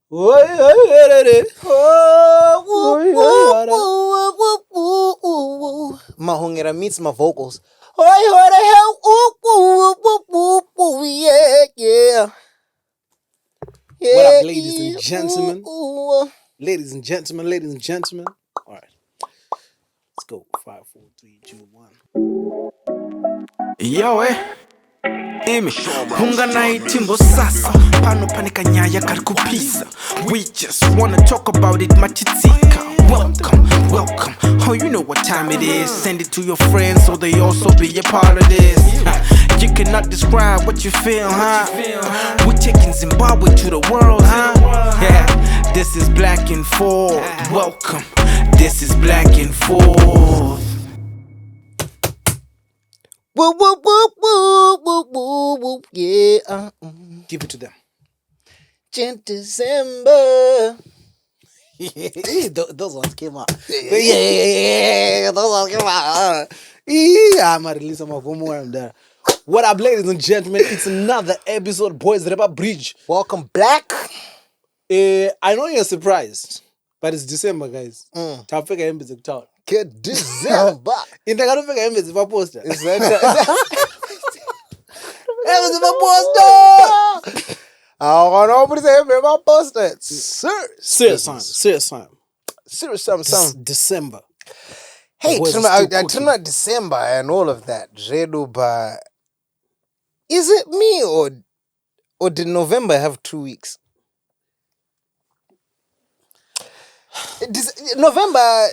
Oi, oi, Mahongera meets my vocals. Yeah. What up, ladies and gentlemen? Ladies and gentlemen, ladies and gentlemen. All right, let's go. 5, 4, 3, 2, 1. Yo, Emi, hunganai timbo sasa pano panika nyaya karikupisa. We just wanna talk about it machitika. Welcome, oh you know what time it is. Send it to your friends so they also be a part of this. You cannot describe what you feel, huh? We're taking Zimbabwe to the world, huh? Yeah, this is Black and Forth. Welcome, this is Black and Forth. Yeah. Give it to them. December. Those ones came out. Yeah, those ones came out. Yeah, I'm gonna release some of them more. I'm there. What up, ladies and gentlemen? It's another episode, Boys Reba Bridge. Welcome back. I know you're surprised, but it's December, guys. Tafika embezi kutown. Good December. Intakatofika embezi poster. Is that Embezi poster. I want to say my poster. Serious time. December. Hey, Boys are I still tell me December and all of that. Redo, but is it me or did November have 2 weeks? November,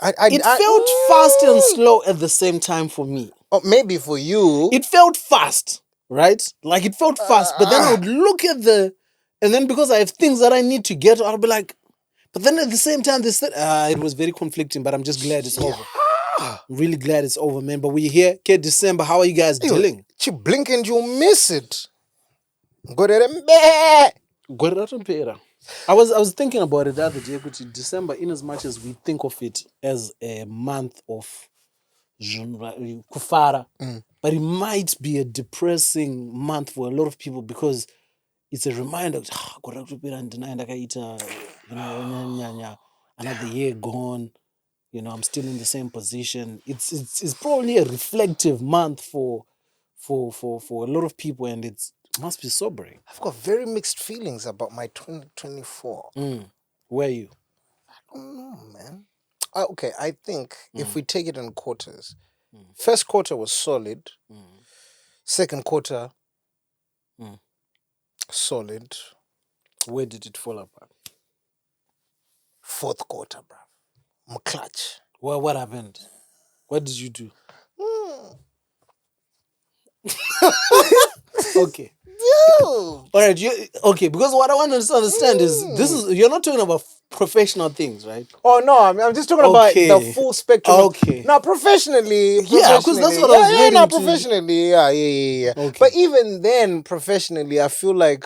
It felt fast and slow at the same time for me. Oh, maybe for you. It felt fast, right? Like it felt fast, but then I would look at and then because I have things that I need to get, I'll be like, but then at the same time, they said, it was very conflicting, but I'm just glad it's over. I'm really glad it's over, man. But we're here, okay, December. How are you guys dealing? You blink and you'll miss it. I was thinking about it the other day, December, in as much as we think of it as a month of kufara, but it might be a depressing month for a lot of people because it's a reminder another year gone, I'm still in the same position. It's probably a reflective month for a lot of people, and it must be sobering. I've got very mixed feelings about my 2024. Where are you? I don't know, man. Okay, I think if we take it in quarters, first quarter was solid. Second quarter, solid. Where did it fall apart? Fourth quarter, bro. My clutch. Well, what happened? What did you do? Okay. All right. Okay, because what I want to understand is you're not talking about professional things, right? Oh no, I'm just talking about the full spectrum. Okay. Now professionally, yeah, because that's what I was waiting to. Professionally, yeah. Okay. But even then, professionally, I feel like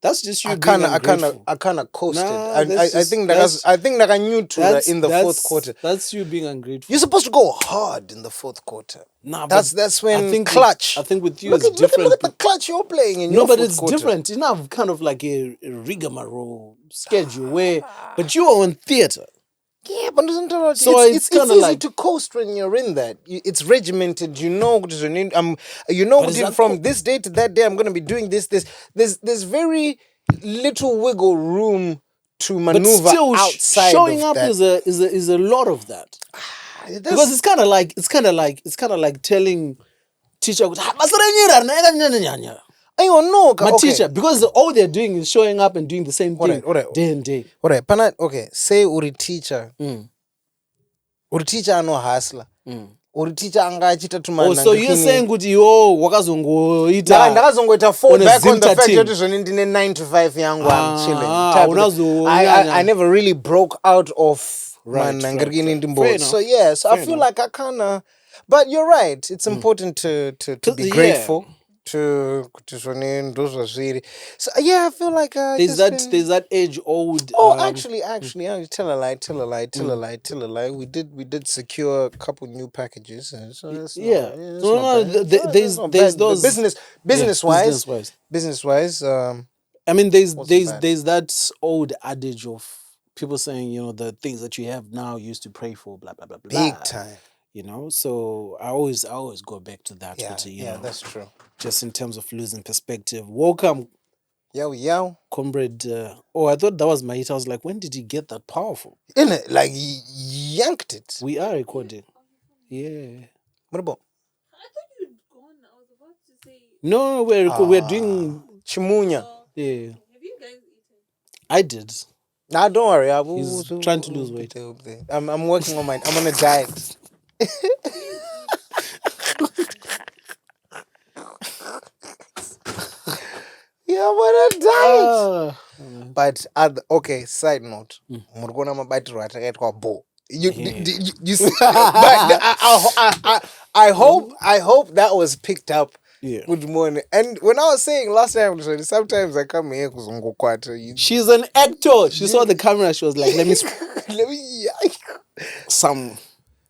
that's just you. I kind of coasted. I think that I knew to in the fourth quarter. That's you being ungrateful. You're supposed to go hard in the fourth quarter. Nah, that's when I think clutch. I think with you it's different. Look at the clutch you're playing in your fourth quarter. No, but it's different. You have kind of like a rigmarole schedule but you are on theater. Yeah, but so it's easy like, to coast when you're in that. It's regimented. From this day to that day, I'm going to be doing this. There's very little wiggle room to maneuver outside. Showing of up that. is a lot of that. Because it's kind of like telling teacher, teacher, because all they're doing is showing up and doing the same thing day and day. Okay, say uri teacher. Uri teacher no hustler. Uri teacher angachita tumana. So you're saying kuti wakazongoita ndakazongoita fall back on the fact that ndine 9 to 5 yangu I'm chilling. I never really broke out of right. So yes, I feel like I kind of. But you're right. It's important to be grateful. to so yeah, I feel like There's that age old. Oh, actually, tell a lie. We did secure a couple new packages, so it's Yeah. not, it's No, not no. bad. There's Not there's bad. But those. business wise, Business wise. um, I mean, wasn't bad. there's that old adage of people saying, the things that you have now you used to pray for, blah blah blah blah. Big time. So I always go back to that. Yeah, But, that's true. just in terms of losing perspective. Welcome, Yo, comrade. I thought that was my hit. I was like, when did he get that powerful? in it, like yanked it. We are recording. Yeah. What about? I thought you'd gone. I was about to say. No, we're doing. Chimunya. Yeah, Have you guys eaten? I did. Nah, don't worry. He's trying to lose weight. I'm working on I'm on a diet. Yeah, I'm on a diet. But okay, side note. Murgona mabatiro atakaitwa bo. You see, but I hope that was picked up. Yeah. Good morning. And when I was saying last time, sometimes I come here kuzungukwata. She's an actor. She saw the camera. She was like, let me Let me. some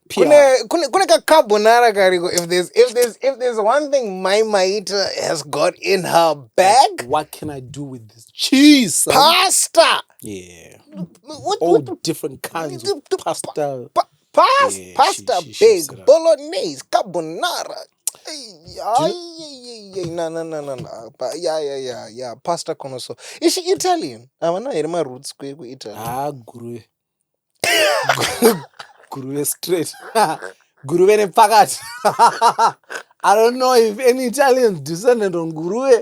PR. Kune ka carbonara kariko. If there's one thing my Maita has got in her bag, What can I do with this cheese? Son? pasta. Yeah. What All different kinds of pasta. Yeah, pasta she big, shifts it up. bolognese, carbonara. No. But yeah. Pasta conoso. Is she Italian? I'm not my roots ku Italy. Guru. Guru straight. Guru pagat. I don't know if any Italians descended on Guru. Was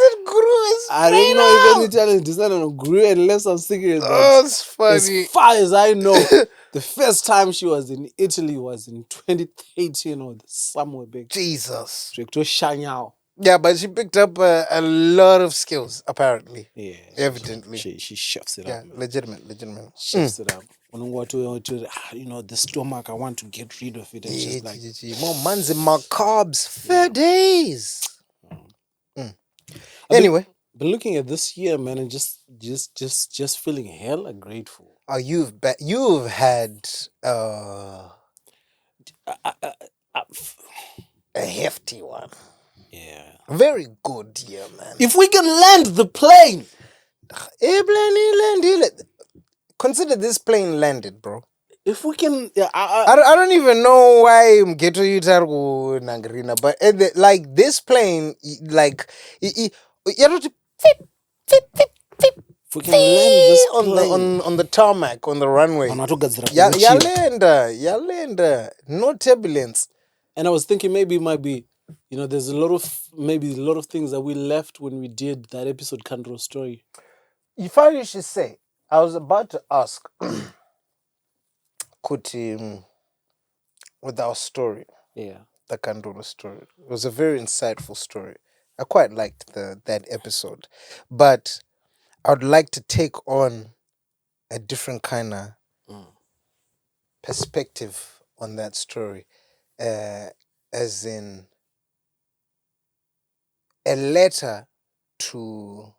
it Guru? I don't know if any Italians descended on Guru unless I'm thinking that. That's funny. As far as I know, the first time she was in Italy was in 2018 or somewhere big. Jesus. Straight to Shanyao. Yeah, but she picked up a lot of skills, apparently. Yeah. Evidently. She chefs it Yeah, up. Man. legitimate. Chefs it up. The stomach, I want to get rid of it. And just like, more man's and more carbs for days. Anyway. But looking at this year, man, and just feeling hella grateful. Oh, you've had a hefty one. Yeah. Very good year, man. If we can land the plane. Consider this plane landed, bro. If we can, I don't even know why I'm getting you to Nangarina, but like this plane, like if we can land this plane on the tarmac on the runway. Yalenda, no turbulence. And I was thinking maybe it might be, there's a lot of things that we left when we did that episode Kandoro story. If I should say, I was about to ask, with our story, Yeah, the Kandoro story, it was a very insightful story. I quite liked that episode, but I would like to take on a different kind of perspective on that story, as in a letter to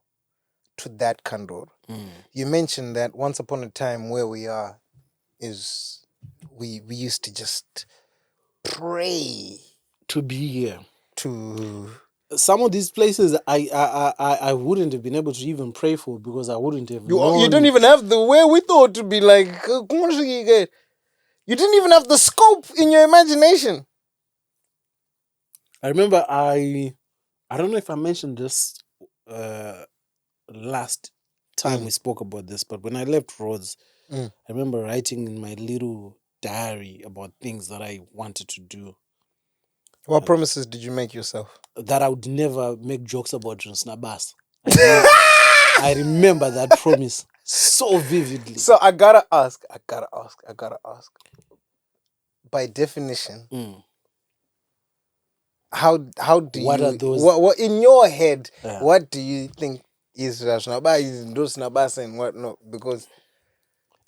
that Kandoro. You mentioned that once upon a time where we are is we used to just pray to be here. To some of these places I wouldn't have been able to even pray for because I wouldn't have known. You don't even have the wherewithal to be like, you didn't even have the scope in your imagination. I remember I don't know if I mentioned this last time we spoke about this, but when I left Rhodes, I remember writing in my little diary about things that I wanted to do. What promises did you make yourself? That I would never make jokes about Snabas. I remember that promise so vividly. So I gotta ask. By definition, how do what you? Are those? What in your head? What do you think is Snabas? Is those Snabas and what not? Because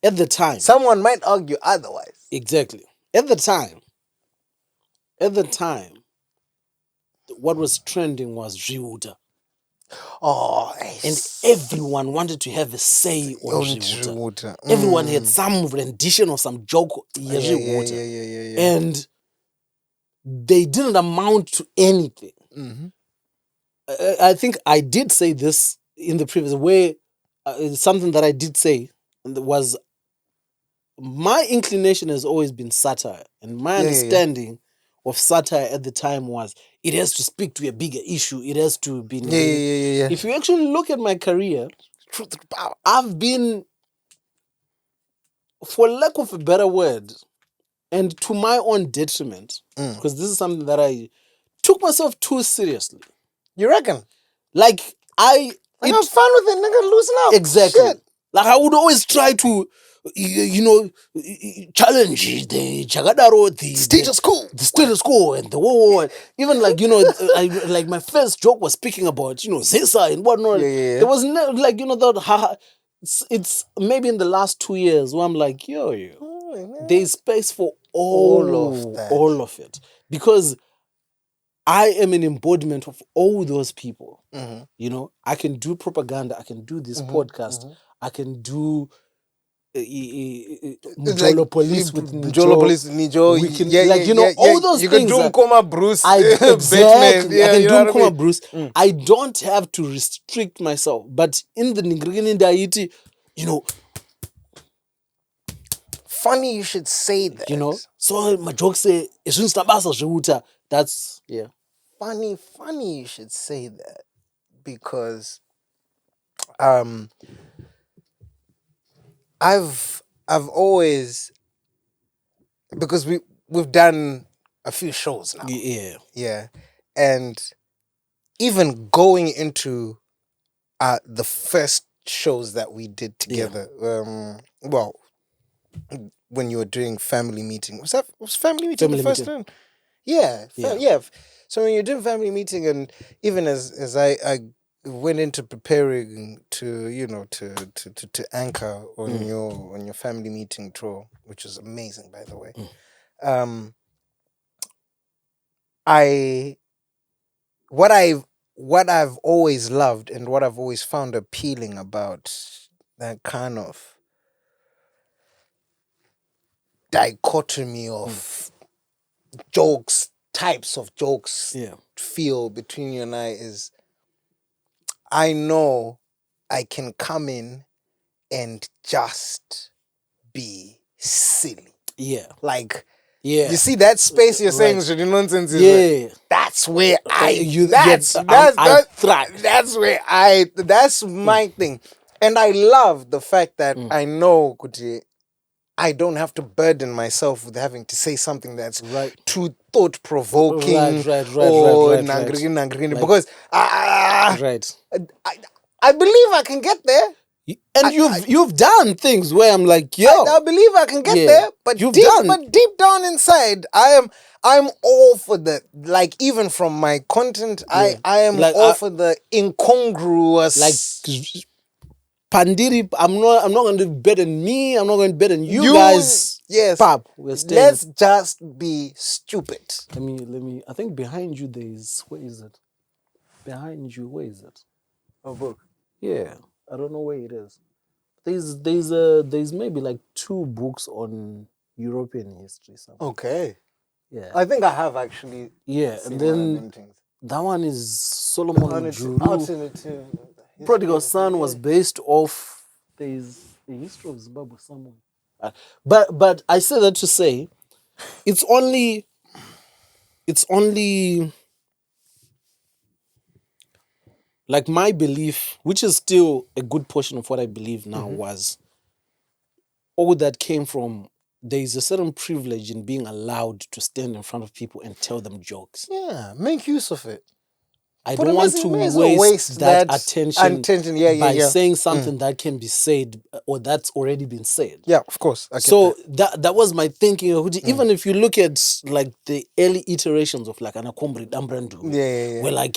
at the time, someone might argue otherwise. Exactly. At the time, at the time, what was trending was Riuta. Oh, And everyone wanted to have a say on Riuta. Everyone had some rendition of some joke. Yeah. And they didn't amount to anything. Mm-hmm. I think I did say this in the previous way. Something that I did say was my inclination has always been satire, and my understanding of satire at the time was it has to speak to a bigger issue. It has to be. Yeah. If you actually look at my career, Truth to power. I've been, for lack of a better word, and to my own detriment, because this is something that I took myself too seriously. You reckon? Like have fun with it, nigga. Loosen up. Exactly. Shit. Like I would always try to, challenge the Chagadaro, the Status quo. the status quo, and the war. Even like like my first joke was speaking about Zesa and whatnot. Yeah. There was no like that. It's maybe in the last 2 years where I'm like, there's space for all of it, because I am an embodiment of all those people. Mm-hmm. I can do propaganda. I can do this podcast. I can do Mjolo Police with Mjolo Police, Nijo. We can, all those you things. You can do Nkoma Bruce. Exactly. Yeah, I can do Nkoma Nkoma Bruce. I don't have to restrict myself. But in the Ngrigini Daiti, funny you should say that. So my joke say, that's, yeah. Funny you should say that, because I've always, because we've done a few shows now. Yeah. And even going into the first shows that we did together, well, when you were doing family meeting, was family meeting the first one? Yeah. So when you're doing family meeting, and even as I went into preparing to to anchor on your family meeting tour, which was amazing, by the way. What I've always loved and what I've always found appealing about that kind of dichotomy of jokes, types of jokes, feel between you and I is, I know I can come in and just be silly. Yeah. Like, yeah. You see that space you're saying is really nonsense. That's where that's my thing. And I love the fact that I know I don't have to burden myself with having to say something that's too thought-provoking or nangri, because I believe I can get there. And you've done things where I'm like, I believe I can get there, but deep down inside, I'm all for the, like, even from my content, I am like, all for the incongruous, like Pandiri. I'm not going to bet on me. I'm not going to bet on you guys. Yes, Pap, let's just be stupid. Let me. I think behind you where is it? Behind you, where is it? A book. Yeah. I don't know where it is. There's maybe like 2 books on European history. Something. Okay. Yeah. I think I have actually. Yeah, and then that one is Solomon Juru. Prodigal Son was based off. There's the history of Zimbabwe somewhere. But I say that to say, it's only. Like my belief, which is still a good portion of what I believe now, was all that came from, there is a certain privilege in being allowed to stand in front of people and tell them jokes. Yeah, make use of it. I don't want to waste that attention by saying something that can be said or that's already been said. Yeah, of course. So that was my thinking. Even if you look at like the early iterations of like Anakombri Dambrandu, where like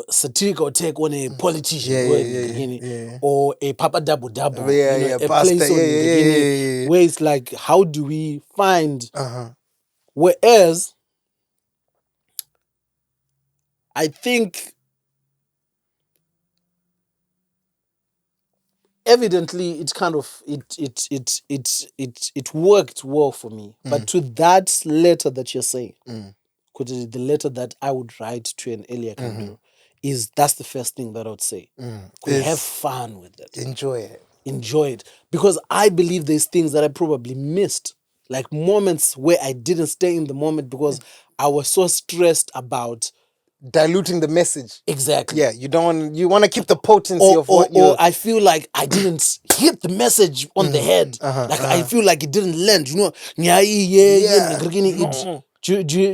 satirical take on a politician or a Papa Dabu Dabu, a place on where it's like, how do we find? Whereas I think evidently it kind of it worked well for me. But to that letter that you're saying, the letter that I would write to an earlier Kandoro, that's the first thing that I would say. Could have fun with it. Enjoy it. Because I believe there's things that I probably missed. Like moments where I didn't stay in the moment because I was so stressed about diluting the message. Exactly. Yeah, you want to keep the potency of what or I feel like I didn't hit the message on the head. I feel like it didn't land. Do you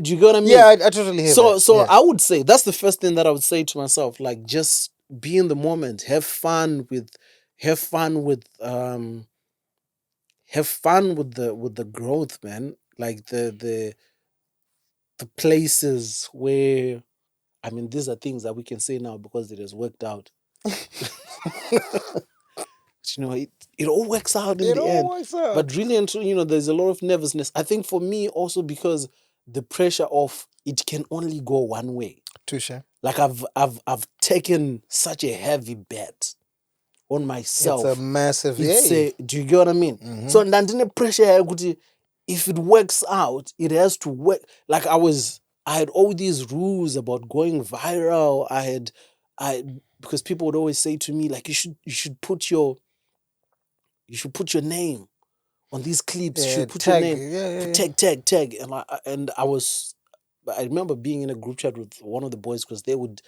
get what I mean? Yeah, I totally hear that. So I would say that's the first thing that I would say to myself. Like, just be in the moment. Have fun with the growth, man. Like the places where, I mean, these are things that we can say now because it has worked out. It all works out in the end. Works out. But really and truly, there's a lot of nervousness. I think for me also because the pressure of it can only go one way. Touche. Like I've taken such a heavy bet on myself. It's a massive. Do you get what I mean? Mm-hmm. So the pressure, if it works out, it has to work. Like I had all these rules about going viral. Because people would always say to me, like, you should put your name on these clips. You should put tag, your name. Tag. I remember being in a group chat with one of the boys because they would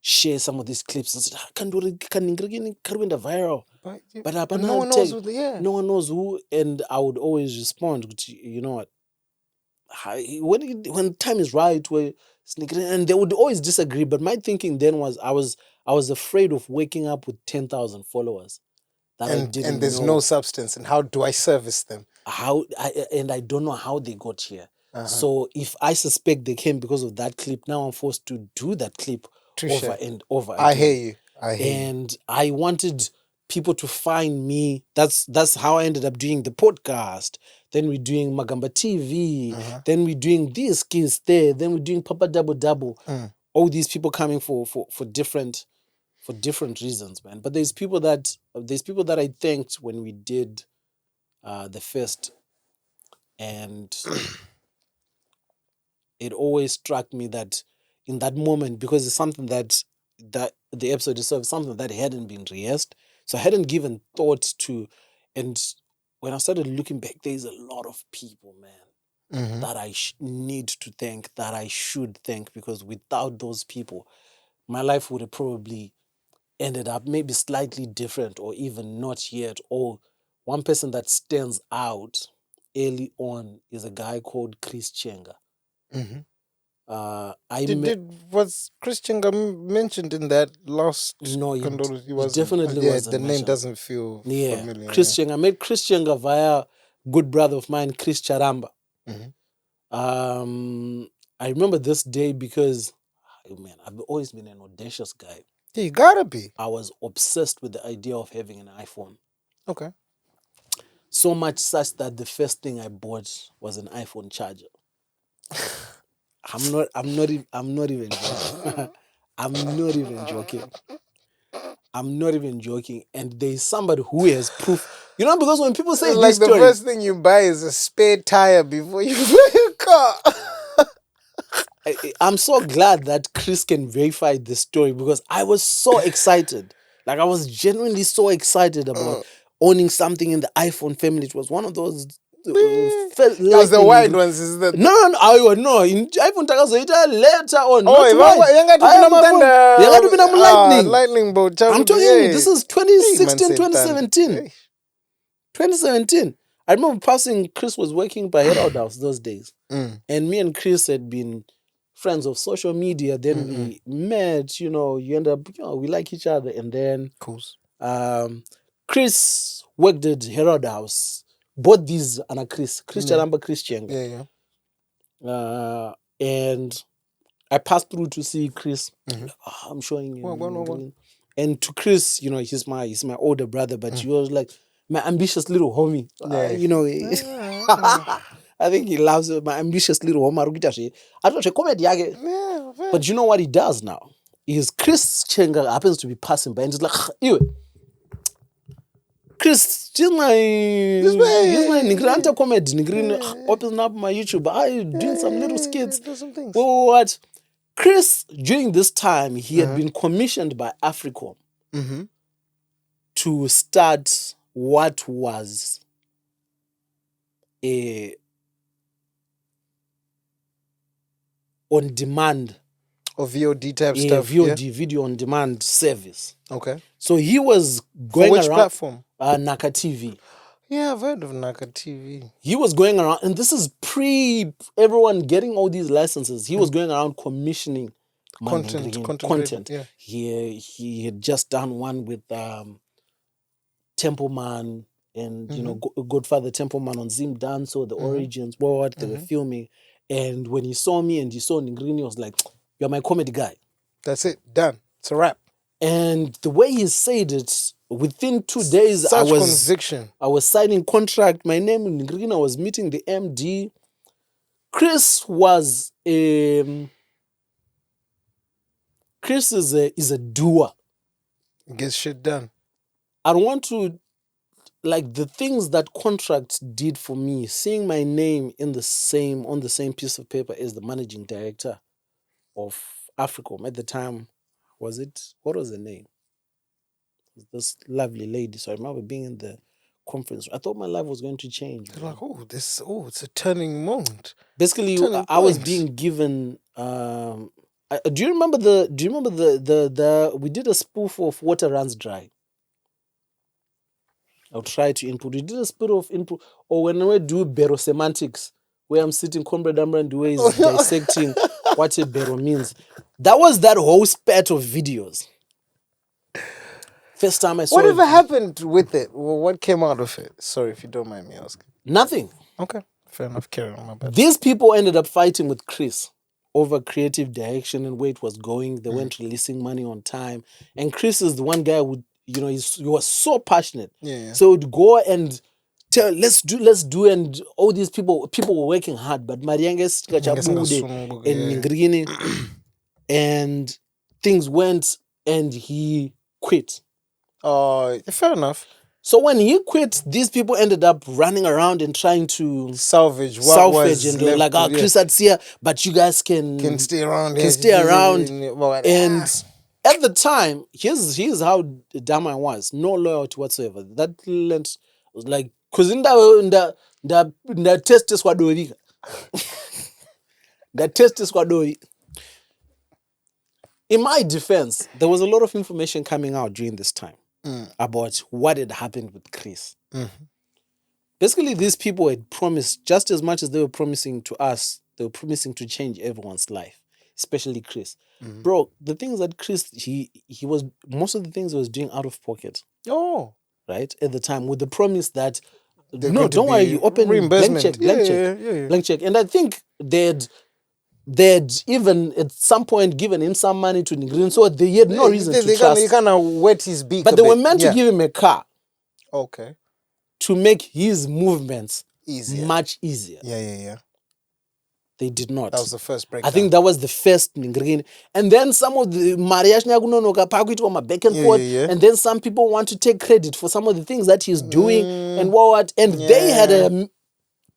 share some of these clips and said, viral. But no one knows who no one knows who. And I would always respond, you know what? When time is right, and they would always disagree. But my thinking then was I was afraid of waking up with 10,000 followers. And there's no substance. And how do I service them? I don't know how they got here. So if I suspect they came because of that clip, now I'm forced to do that clip over and over again. I hear you. And I wanted people to find me. That's how I ended up doing the podcast. Then we're doing Magamba TV. Then we're doing these skills there. Then we're doing Papa Double Double. All these people coming for different reasons, man. But there's people that I thanked when we did the first, and it always struck me that in that moment, because it's something that the episode itself is something that hadn't been rehearsed, so I hadn't given thought to. And when I started looking back, there's a lot of people, man, that I need to thank, that I should thank, because without those people, my life would have probably ended up maybe slightly different, or even not yet. Or one person that stands out early on is a guy called Chenga. Was Chris Chenga mentioned in that last? No, he was definitely wasn't. The name doesn't feel familiar. Chenga. I met Chris Chenga via good brother of mine, Chris Charamba. I remember this day because, man, I've always been an audacious guy. Yeah, you gotta be. I was obsessed with the idea of having an iPhone. Okay. So much such that the first thing I bought was an iPhone charger. I'm not even joking. I'm not even joking. And there's somebody who has proof. Because when people say like this the first thing you buy is a spare tire before you buy a car. I'm so glad that Chris can verify this story, because I was so excited. Like, I was genuinely so excited about owning something in the iPhone family. It was one of those. It was the white ones, is that? No. In iPhone takazoita later on. Lightning bolt. I'm telling you, this is 2016, 2017. 2017. I remember passing. Chris was working by Herald House those days, and me and Chris had been friends of social media. Then we met. You end up. We like each other, and then Chris worked at Herald House. Both these and Chris Charamba, Chris Chenga. Yeah. And I passed through to see Chris. I'm showing you. And to Chris, he's my older brother, but he was like my ambitious little homie. I think he loves my ambitious little Omar Gitashi. I don't know, comedy. Yeah, But you know what he does now? Is Chris Chenga happens to be passing by and he's like, ew. Chris, he's my Nigranta comedy. Open up my YouTube. I doing some little skits. Do some things. Well, what? Chris, during this time, he had been commissioned by Africom to start what was a on-demand Or VOD type stuff. VOD, video on-demand service. Okay. So he was For going which around platform? Nhaka TV. Yeah, I've heard of Nhaka TV. He was going around, and this is pre everyone getting all these licenses. He was going around commissioning content. Yeah. He had just done one with Templeman and you know Godfather Templeman on Zim Dance or the origins, what they were filming. And when he saw me and he saw Ningrini, he was like, "You're my comedy guy." That's it. Done. It's a wrap. And the way he said it, within 2 days, Such conviction. I was signing contract. My name in Ningrini, I was meeting the MD. Chris was Chris is a doer. Gets shit done. I don't want to, like, the things that contracts did for me, seeing my name on the same piece of paper as the managing director of Africom at the time. What was the name? This lovely lady. So I remember being in the conference. I thought my life was going to change. They're like, it's a turning moment. Basically, Turning I was point. being given. Do you remember the? We did a spoof of Water Runs Dry. I'll try to input. We did a spoof of input, or when we do Bero semantics, where I'm sitting, Comrade Amran Due is dissecting what a Bero means. That was that whole spat of videos. First time I saw Whatever it, happened with it? Well, what came out of it? Sorry if you don't mind me asking. nothing. Okay. Fair enough. Carry on, my bad. These people ended up fighting with Chris over creative direction and where it was going. They weren't releasing money on time. And Chris is the one guy who, you know, he was so passionate. Yeah. So he'd go and tell, let's do, and all these people were working hard, but Marianges and Ningrini, and things went and he quit. Fair enough. So when he quit, these people ended up running around and trying to Salvage and and they were like, Chris had here, but you guys can stay around. And at the time, here's how dumb I was. No loyalty whatsoever. That lent was like, because in the test is wadori. The test is wadori. In my defense, there was a lot of information coming out during this time about what had happened with Chris. Basically, these people had promised, just as much as they were promising to us, they were promising to change everyone's life, especially Chris. Bro, the things that Chris, he was, most of the things he was doing out of pocket. Oh. Right? At the time, with the promise that, They're no, going to don't worry, be you open reimbursement. blank check. And I think they'd even at some point given him some money to Nigrin, so they had no reason to trust. They kind of wet his beak. But they were meant to give him a car. Okay. To make his movements Easier. much easier. Yeah. They did not. That was the first breakdown. I think that was the first Ningrin. And then some of the mariage nyagunonoka pakuitwa on my back and forth. And then some people want to take credit for some of the things that he's doing and what. And they had a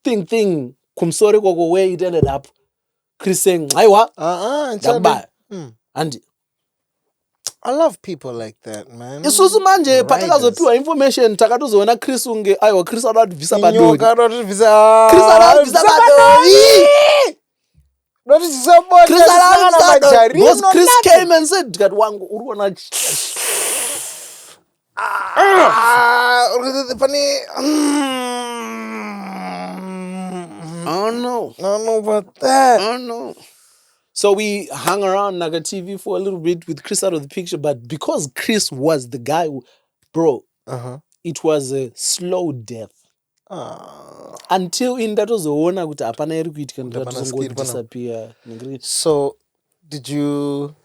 thing kumsore koko where it ended up Chris saying, Aiwa, and I love people like that, man. isusu manje patakazopiwa information takatozoona Chris unge aiwa Chris adadvisa badori. Chris adadvisa badori. Because Chris came and said, "God, wangu urwana." Oh no! I don't know about that. Oh no! So we hung around Naga TV for a little bit with Chris out of the picture, but because Chris was the guy who, bro, it was a slow death. Until in that was ona kuti apana iri kuitika ndakatozongo disappear. So did you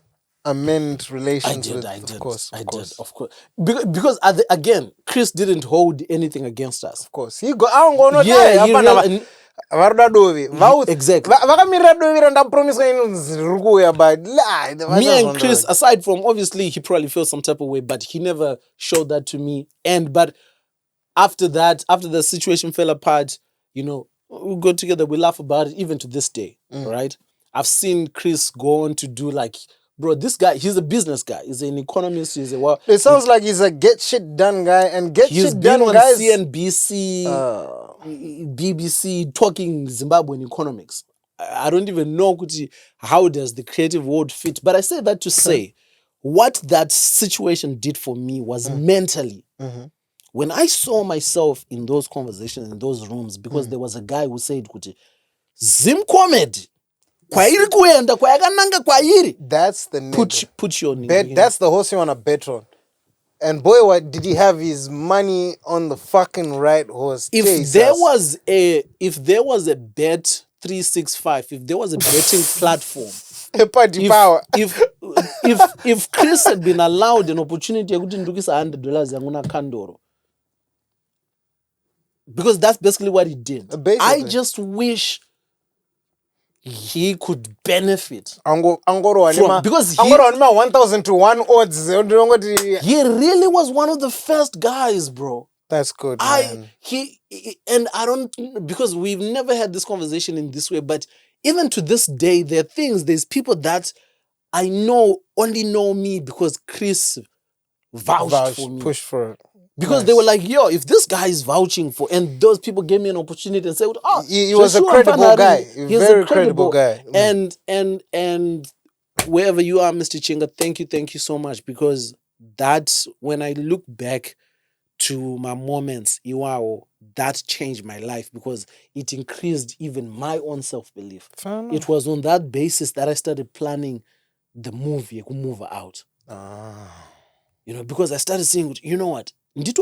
amend relations I did. Of course. Because again, Chris didn't hold anything against us. Of course. He go I don't go no die. Varuda dovi. Exactly. Vakamirira dovi randapromiswa inonzi but Me and Chris, aside from obviously he probably felt some type of way, but he never showed that to me. But after the situation fell apart, we go together, we laugh about it, even to this day, right? I've seen Chris go on to do bro, this guy, he's a business guy. He's an economist. It sounds like he's a get shit done guy, and he's been on guys. CNBC, BBC talking Zimbabwean economics. I don't even know how does the creative world fit. But I say that to say, what that situation did for me was mentally. When I saw myself in those conversations, in those rooms, because there was a guy who said, Zim comedy. Kwairi kuenda, kwayakananga kwairi. That's the nigga. Put your bet. That's the horse you want to bet on. And boy, what did he have his money on the fucking right horse? If there was a bet 365, if there was a betting platform, power. if Chris had been allowed an opportunity, I wouldn't do $100 yanguna Kandoro. Because that's basically what he did. Basically. I just wish he could benefit because he 1,000 to 1 odds. He really was one of the first guys, bro. That's good, man. I don't, because we've never had this conversation in this way, but even to this day, there's people that I know only know me because Chris vouched for me. Pushed for it. Because they were like, yo, if this guy is vouching for, and those people gave me an opportunity and said, he was a credible guy. He's a very credible guy. And wherever you are, Mr. Chenga, thank you so much, because that's when I look back to my moments, Iwao, that changed my life because it increased even my own self-belief. It was on that basis that I started planning the movie, move out. Because I started seeing, you know what? And it's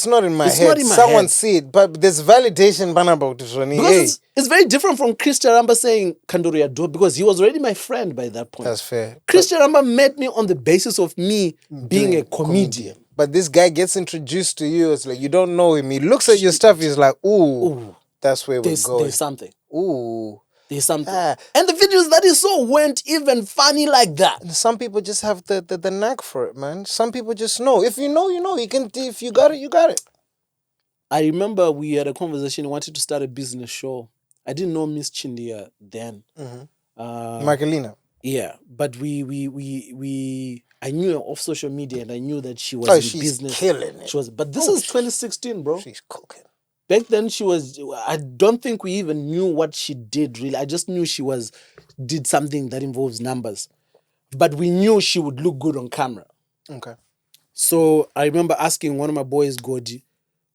not in my head. Someone see it, but there's validation about it. Because it's very different from Chris Charamba saying Kandoro Yado, because he was already my friend by that point. That's fair. Chris Charamba met me on the basis of me being a comedian. But this guy gets introduced to you. It's like you don't know him. He looks at your stuff. He's like, ooh. That's where we're going. There's something. Ooh. There's something. And the videos that he saw weren't even funny like that. Some people just have the knack for it, man. Some people just know. If you know, you know. If you got it, you got it. I remember we had a conversation. I wanted to start a business show. I didn't know Miss Chindia then. Marcelina. Yeah, but I knew her off social media, and I knew that she was in business. Killing it. But this is 2016, bro. She's cooking. Back then, I don't think we even knew what she did, really. I just knew she did something that involves numbers. But we knew she would look good on camera. Okay. So I remember asking one of my boys, Godi,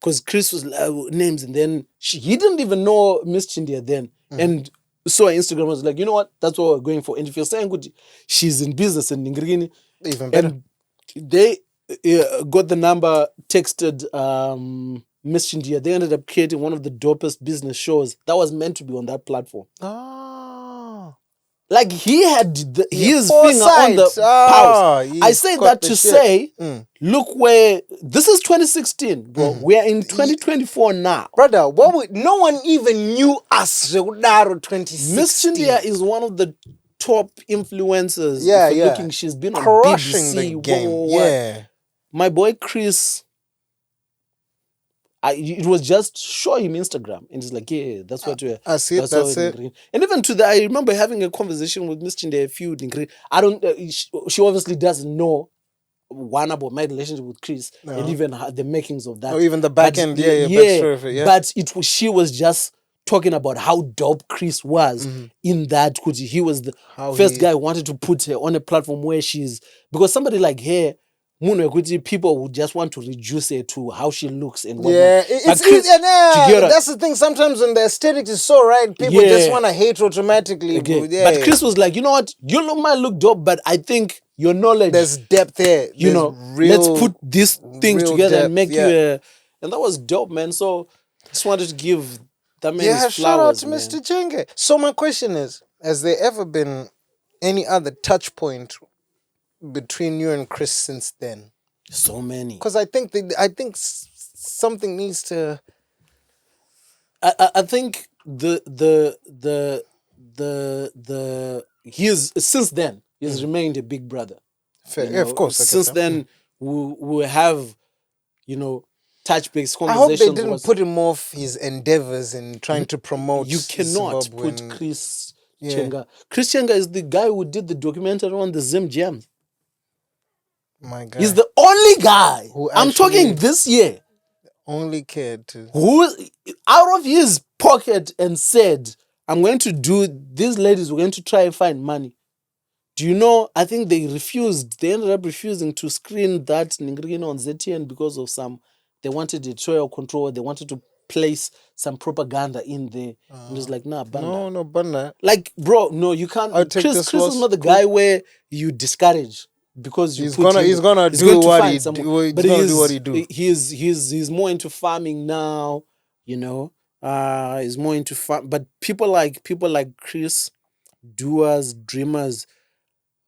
because Chris was names, and then he didn't even know Miss Chindia then. And so Instagram was like, you know what? That's what we're going for. And if you're saying good, she's in business in Ningrini. Even better. And they got the number, texted Miss Chindia. They ended up creating one of the dopest business shows that was meant to be on that platform. Like he had his finger on the pulse. I say that to say, look where this is 2016, bro. We are in 2024 now, brother. No one even knew us. 2016. Miss Chindia is one of the top influencers. Yeah. Looking, she's been on crushing BBC. The game. My boy Chris. It was just show him Instagram, and it's like, yeah, that's what we're. I see it. That's it. And even to that, I remember having a conversation with Miss Chindia a few. I don't. She obviously doesn't know one about my relationship with Chris, and even the makings of that. Or even the back end, yeah. But she was just talking about how dope Chris was in that. He was the first guy who wanted to put her on a platform where because somebody like her. People would just want to reduce her to how she looks and whatnot. Yeah, it's easy. That's the thing. Sometimes when the aesthetics is so right, people just want to hate automatically. But Chris was like, you know what? You might look dope, but I think your knowledge. There's depth there. Let's put these things together and make you a. And that was dope, man. So just wanted to give that man his flowers. Shout out to Mr. Chenga. So my question is, has there ever been any other touch point between you and Chris since then? So many. Because I think something needs to. I think he's since then he's remained a big brother. Fair. You Yeah, of know, course. I get since that. then we have, touch base I hope they conversations. didn't put him off his endeavors in trying to promote. You cannot put Zimbabwean. Chris Yeah. Chenga. Chris Chenga is the guy who did the documentary on the Zim Jams. My God. He's the only guy. Who I'm actually- talking this year. Only cared to. Who out of his pocket and said, I'm going to do, these ladies were going to try and find money. Do you know, I think they refused. They ended up refusing to screen that Ningrino on ZTN because of they wanted editorial control. They wanted to place some propaganda in there. I'm just like, nah, banda. No, banda. Like, bro, no, you can't. I'll take Chris this is loss. not the guy where you discourage because you He's put gonna him- he's gonna he's do going to what find he someone. do. He's But gonna do what he do. He's more into farming now, you know. He's more into farm. But people like Chris, doers, dreamers,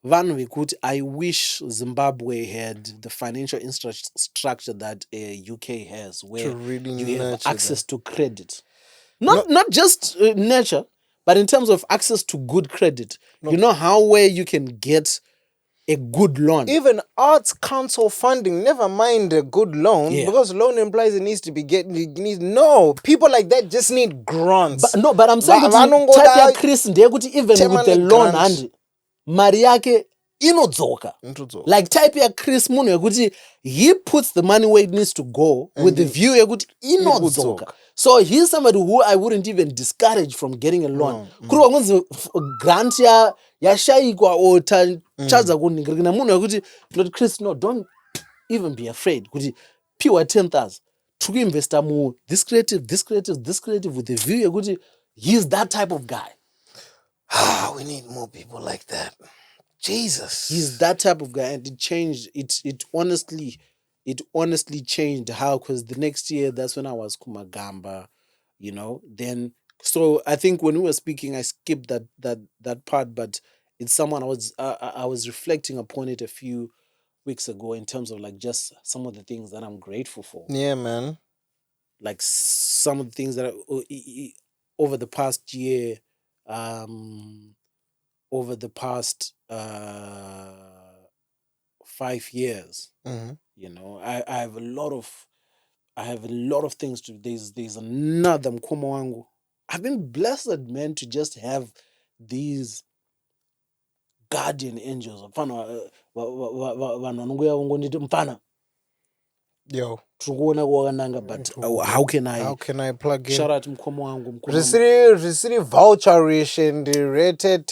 Van Wikut, I wish Zimbabwe had the financial structure that UK has, where really you have nurture access to credit. Not just nurture, but in terms of access to good credit. You know how where you can get a good loan. Even Arts Council funding, never mind a good loan, Yeah. because loan implies it needs to be no, people like that just need grants. But I'm saying Vanongoda- kuti type ya Chris ndeyekuti even with the Temane loan grant. hand mari yake inodzoka. Inodzoka. Like type ya Chris munhu yekuti he puts the money where it needs to go with the view yekuti inodzoka. inodzoka. So he's somebody who I wouldn't even discourage from getting a loan. Kuri wangunzi grant yashaikwa or tachadza kuningirikana munhu wekuti Lord Chris, no, don't even be afraid kuti piwa 10,000 tikuinvesta mu this creative with the view yekuti he's that type of guy. We need more people like that. Jesus. He's that type of guy, and it changed. It honestly changed how, because the next year that's when I was Kumagamba, Then so I think when we were speaking, I skipped that part, but it's someone I was reflecting upon it a few weeks ago in terms of like just some of the things that I'm grateful for. Yeah, man. Like some of the things that over the past year, over the past 5 years, I have a lot of things to. There's another mkomo wangu. I've been blessed, man, to just have these guardian angels. Mfano vanhu vanongoya vongonditi mfana. Yo. But how can I plug in? shout out mkomo wangu? Risiri voucheration, the rated,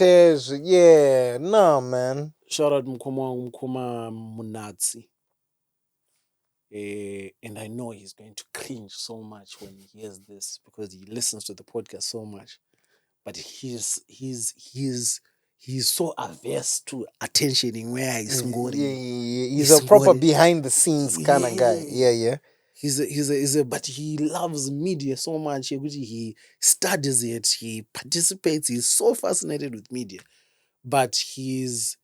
yeah, no, man. Shout out mkoma munatsi. And I know he's going to cringe so much when he hears this because he listens to the podcast so much. But he's so averse to attention in where he's going. Yeah. He's a proper behind the scenes kind of guy. Yeah. But he loves media so much. He studies it. He participates. He's so fascinated with media. But he's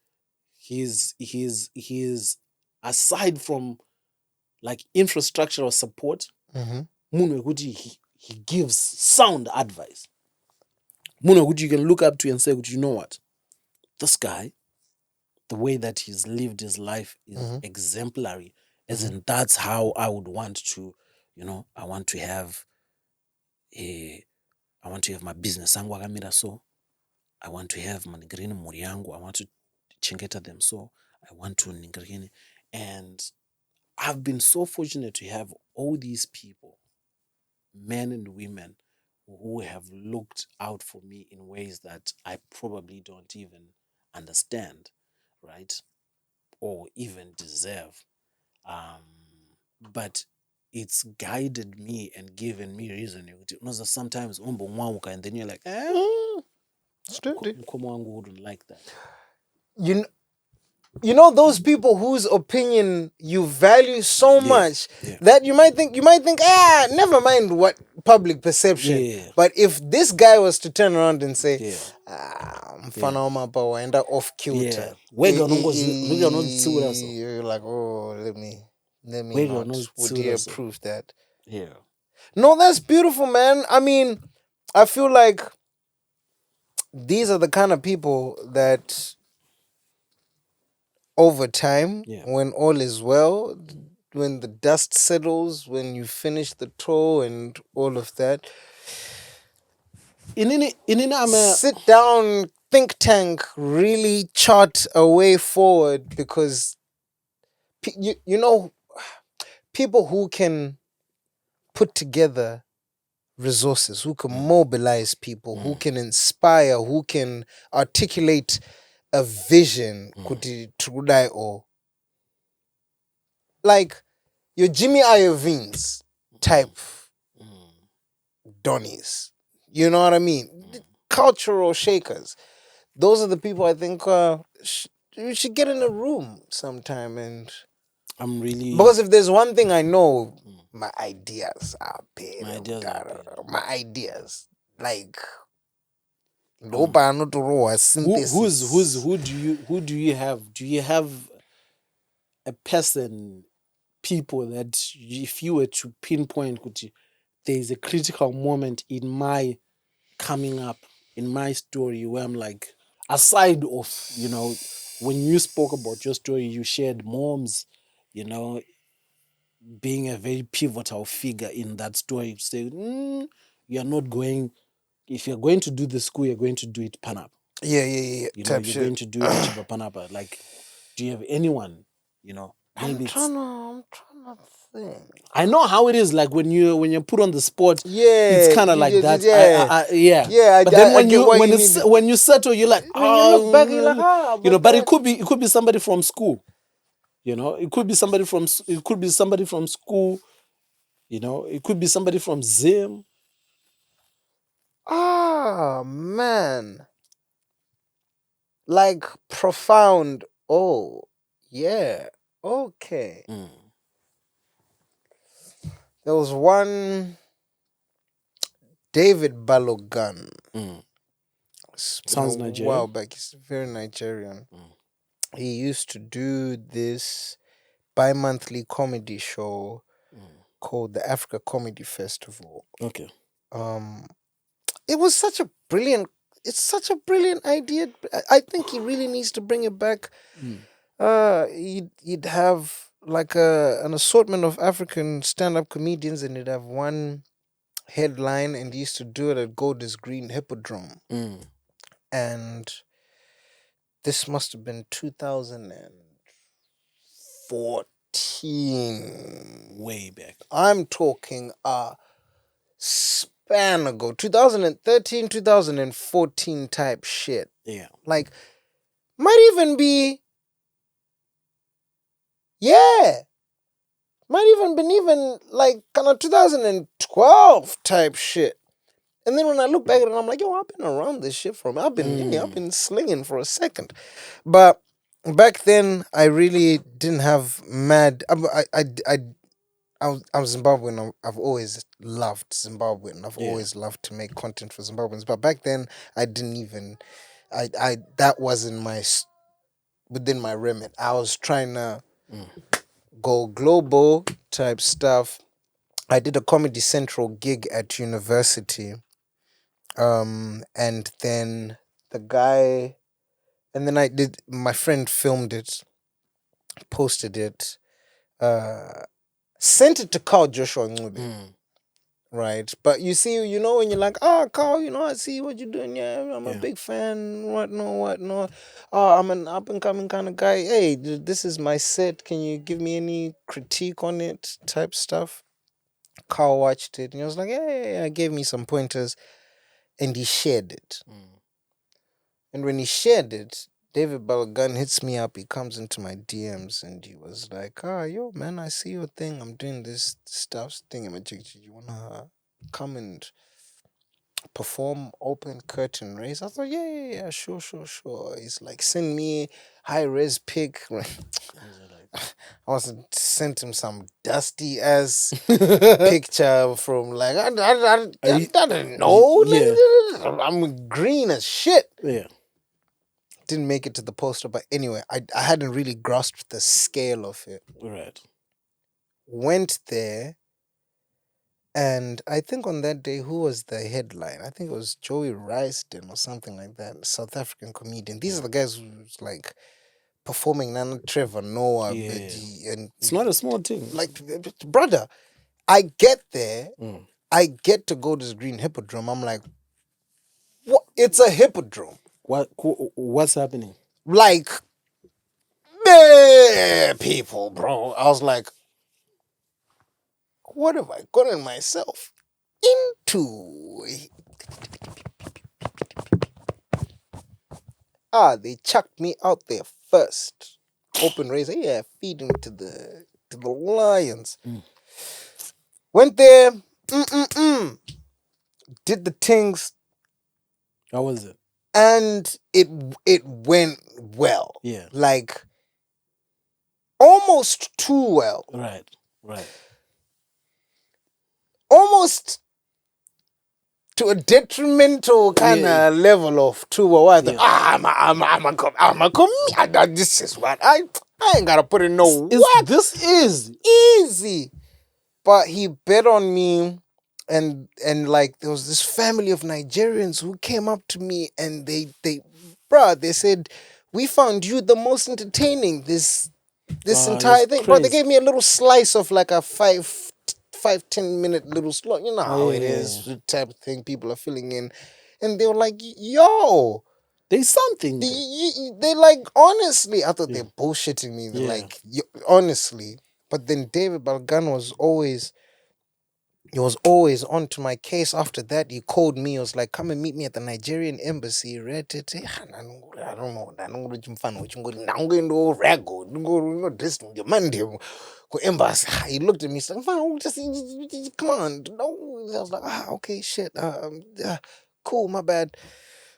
aside from like infrastructural support, munhu wekuti he gives sound advice. Munhu wekuti you can look up to and say, you know what? This guy, the way that he's lived his life is exemplary. As in, that's how I would want to, I want to have my business angu akamira so. I want to have manigrini mhuri yangu. I want to chengeta them so. I want to ningrini. And I've been so fortunate to have all these people, men and women, who have looked out for me in ways that I probably don't even understand, right? Or even deserve. But it's guided me and given me reason. Sometimes and then you're like, mkomo wangu wouldn't like that. You know those people whose opinion you value so much that you might think, never mind what public perception. Yeah. But if this guy was to turn around and say, mfana wamapa waenda off kilter. You're like, oh, let me not. Would you approve that? Yeah. No, that's beautiful, man. I mean, I feel like these are the kind of people that over time, Yeah. when all is well, when the dust settles, when you finish the tour and all of that, I'm a sit down, think tank, really chart a way forward because you know people who can put together resources, who can mobilize people, who can inspire, who can articulate a vision, kuti trudai or like your Jimmy Iovines type Donnies. You know what I mean? Cultural shakers. Those are the people I think you should get in a room sometime. And I'm really because if there's one thing I know, my ideas are big. My ideas are big. My ideas, like Ndoba to raw synthesis. who do you have? Do you have a person, people that if you were to pinpoint, there is a critical moment in my coming up, in my story, where I'm like, aside of, when you spoke about your story, you shared moms, being a very pivotal figure in that story. Say, you're not going, if you're going to do the school, you're going to do it pan up. Yeah. Type You're shit. going to do it Chiba Panapa. Like, do you have anyone, maybe I'm trying to think. I know how it is. Like when you're put on the spot, Yeah, it's kind of you like just- that. yeah. Yeah. Yeah, But then I when get what you it's mean. when you settle, you're like, When you look back, you're like, but it could be somebody from school. It could be somebody from school. It could be somebody from Zim. Man. Like profound. Oh, yeah. Okay. There was one David Balogun. Sounds A Nigerian. while back. He's very Nigerian. He used to do this bi-monthly comedy show called the Africa Comedy Festival. Okay. It was such a brilliant. It's such a brilliant idea. I think he really needs to bring it back. You'd have like an assortment of African stand-up comedians, and you'd have one headline, and he used to do it at Golders Green Hippodrome. And this must have been 2014. Way back. I'm talking span ago, 2013, 2014 type shit. Yeah. Like, might even be, yeah, might even been even like kind of 2012 type shit. And then when I look back at it, I'm like, yo, I've been around this shit for I've been slinging for a second. But back then, I really didn't have mad. I'm Zimbabwean. I've always loved Zimbabwean. I've always loved to make content for Zimbabweans. But back then, I didn't even. That wasn't within my remit. I was trying to go global type stuff. I did a Comedy Central gig at university. And then my friend filmed it, posted it, sent it to Carl Joshua Ngube. Right. But you see, when you're like, Carl, I see what you're doing. Yeah, I'm a big fan. Whatnot. I'm an up and coming kind of guy. Hey, this is my set. Can you give me any critique on it? Type stuff. Carl watched it and he was like, yeah, gave me some pointers. And he shared it. And when he shared it, David Balogun hits me up. He comes into my DMs and he was like, yo, man, I see your thing. I'm doing this stuff thing. You want to come and perform open curtain raise? I thought, yeah, sure. He's like, send me high-res pic. I sent him some dusty ass picture from like, I don't know. Yeah. I'm green as shit. Yeah. Didn't make it to the poster, but anyway, I hadn't really grasped the scale of it. Right. Went there, And I think on that day, who was the headline? I think it was Joey Ryston or something like that, South African comedian. These are the guys who's like performing Nana Trevor Noah, Yeah. and It's not a small thing. like, brother, I get there, Mm. I get to go to this green hippodrome. I'm like, what? It's a hippodrome. What's happening? Like, meh, people, bro. I was like, what have I gotten myself into? They chucked me out there first. Open razor, yeah, feeding to the lions. Went there, did the things, How was it? and it went well. Yeah. Like almost too well. Right. Almost to a detrimental kind of level of too well. I thought, I'm a this is what I ain't gotta put in no what. This is Easy. But he bet on me, and like there was this family of Nigerians who came up to me and they said, we found you the most entertaining this entire thing. Bro, they gave me a little slice of like a 5-10 minute little slot. You know how it is, the type of thing people are filling in. And they were like, yo, there's something. they like, honestly, I thought they're bullshitting me. They're like, honestly. But then David Balgan was always on to my case. After that, he called me. He was like, come and meet me at the Nigerian embassy. I don't know. Embassy. He looked at me. He's like, fine, just come on. No. I was like, okay, shit. Cool, my bad.